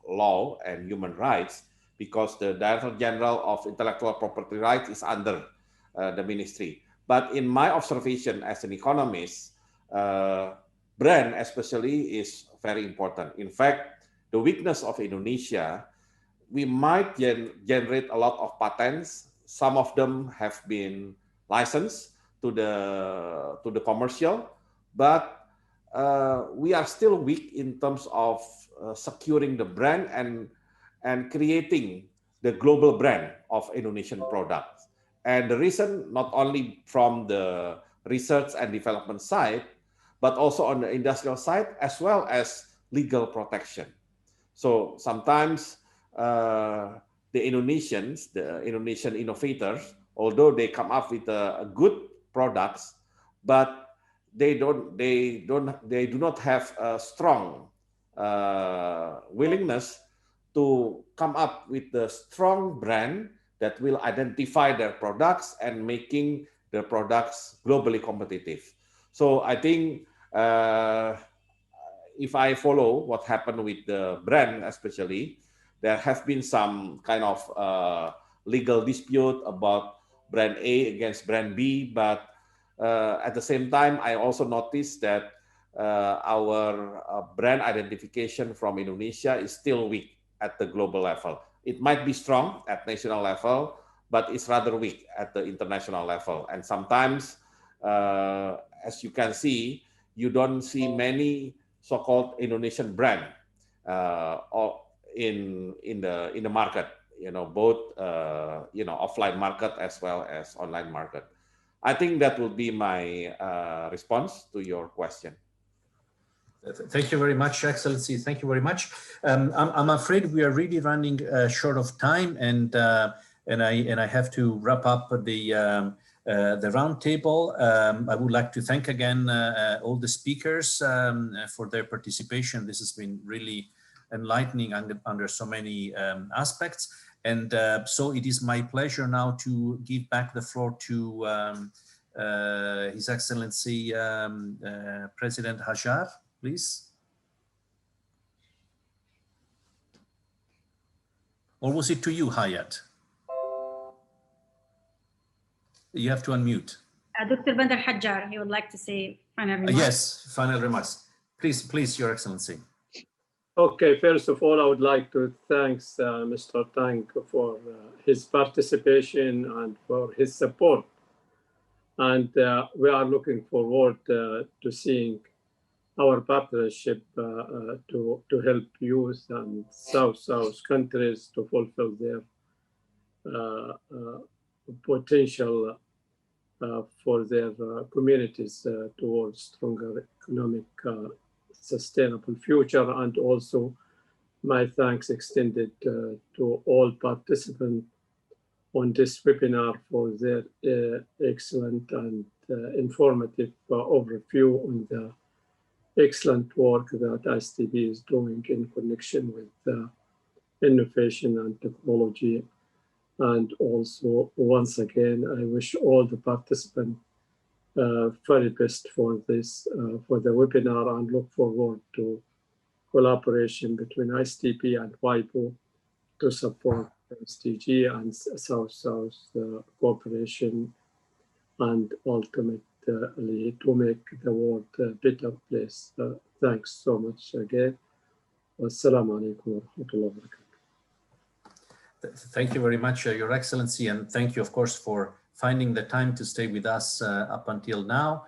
Law and Human Rights, because the Director General of Intellectual Property Rights is under the ministry. But in my observation as an economist, brand especially is very important. In fact, the weakness of Indonesia, we might generate a lot of patents. Some of them have been licensed to the commercial, but we are still weak in terms of securing the brand and creating the global brand of Indonesian products. And the reason, not only from the research and development side, but also on the industrial side, as well as legal protection. So sometimes the Indonesian innovators, although they come up with good products, but they do not have a strong willingness to come up with the strong brand that will identify their products and making their products globally competitive. So I think if I follow what happened with the brand, especially, there have been some kind of legal dispute about brand A against brand B, but at the same time, I also noticed that our brand identification from Indonesia is still weak at the global level. It might be strong at national level, but it's rather weak at the international level. And sometimes, as you can see, you don't see many so-called Indonesian brand in the market. Both offline market as well as online market. I think that would be my response to your question. Thank you very much, Excellency. Thank you very much. I'm afraid we are really running short of time, and I have to wrap up the roundtable. I would like to thank again all the speakers for their participation. This has been really enlightening under so many aspects. And so it is my pleasure now to give back the floor to His Excellency President Hajar, please. Or was it to you, Hayat? You have to unmute. Dr. Bandar Hajar, he would like to say final remarks. Yes, final remarks. Please, Your Excellency. Okay, first of all, I would like to thank Mr. Tang for his participation and for his support. And we are looking forward to seeing our partnership to help youth and South countries to fulfill their potential for their communities towards stronger economic sustainable future. And also my thanks extended to all participants on this webinar for their excellent and informative overview on the excellent work that IsDB is doing in connection with innovation and technology. And also, once again, I wish all the participants very best for this, for the webinar, and look forward to collaboration between IsDB and WIPO to support SDG and South-South cooperation, and ultimately to make the world a better place. Thanks so much again. Wassalamu alaikum wa rahmatullahi wa barakatuh. Thank you very much, Your Excellency, and thank you, of course, for finding the time to stay with us up until now.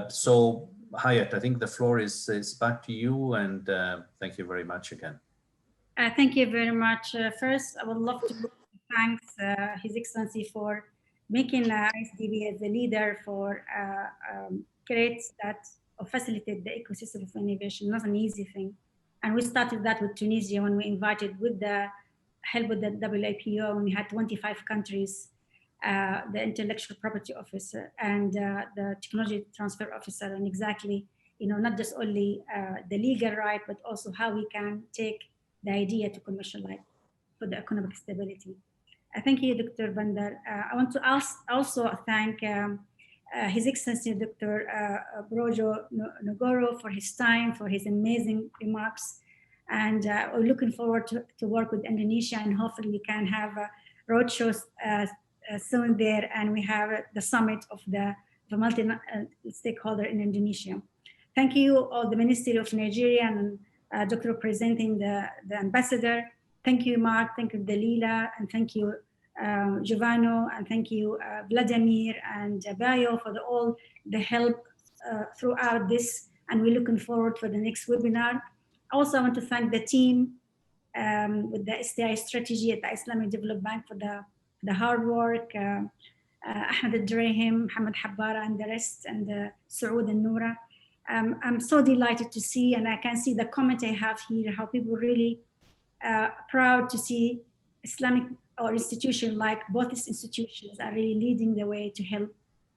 So, Hayat, I think the floor is back to you, and thank you very much again. Thank you very much. First, I would love to thank His Excellency for making IsDB as a leader for create that or facilitate the ecosystem of innovation. Not an easy thing. And we started that with Tunisia when we invited with the help with the WIPO, when we had 25 countries, the intellectual property officer and the technology transfer officer, and exactly, not just only the legal right, but also how we can take the idea to commercialize. for the economic stability. Thank you, Dr. Bandar. I want to also thank His Excellency Dr. Bajoe Wibowo for his time, for his amazing remarks. And we're looking forward to work with Indonesia, and hopefully we can have roadshows soon there, and we have the summit of the multi-stakeholder in Indonesia. Thank you, all the Ministry of Nigeria and Dr. representing the ambassador. Thank you, Mark. Thank you, Dalila, and thank you, Giovanni, and thank you, Vladimir and Bayo for all the help throughout this. And we're looking forward for the next webinar. Also, I want to thank the team with the STI strategy at the Islamic Development Bank for the hard work. Ahmed Al-Drahim, Mohammed Habbara, and the rest, and Saud and Noura. I'm so delighted to see, and I can see the comment I have here, how people really proud to see Islamic or institutions like both these institutions are really leading the way to help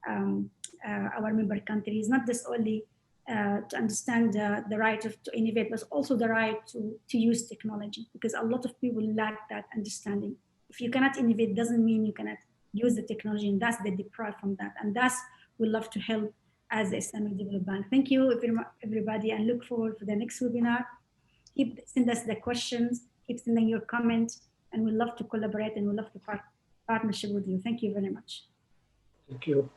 our member countries, not just only to understand the right to innovate, but also the right to use technology, because a lot of people lack that understanding. If you cannot innovate, doesn't mean you cannot use the technology, and that's the deprived from that. And that's we love to help as the Islamic Development Bank. Thank you, everybody, and look forward to the next webinar. Keep sending us the questions, keep sending your comments, and we love to collaborate and we love to partnership with you. Thank you very much. Thank you.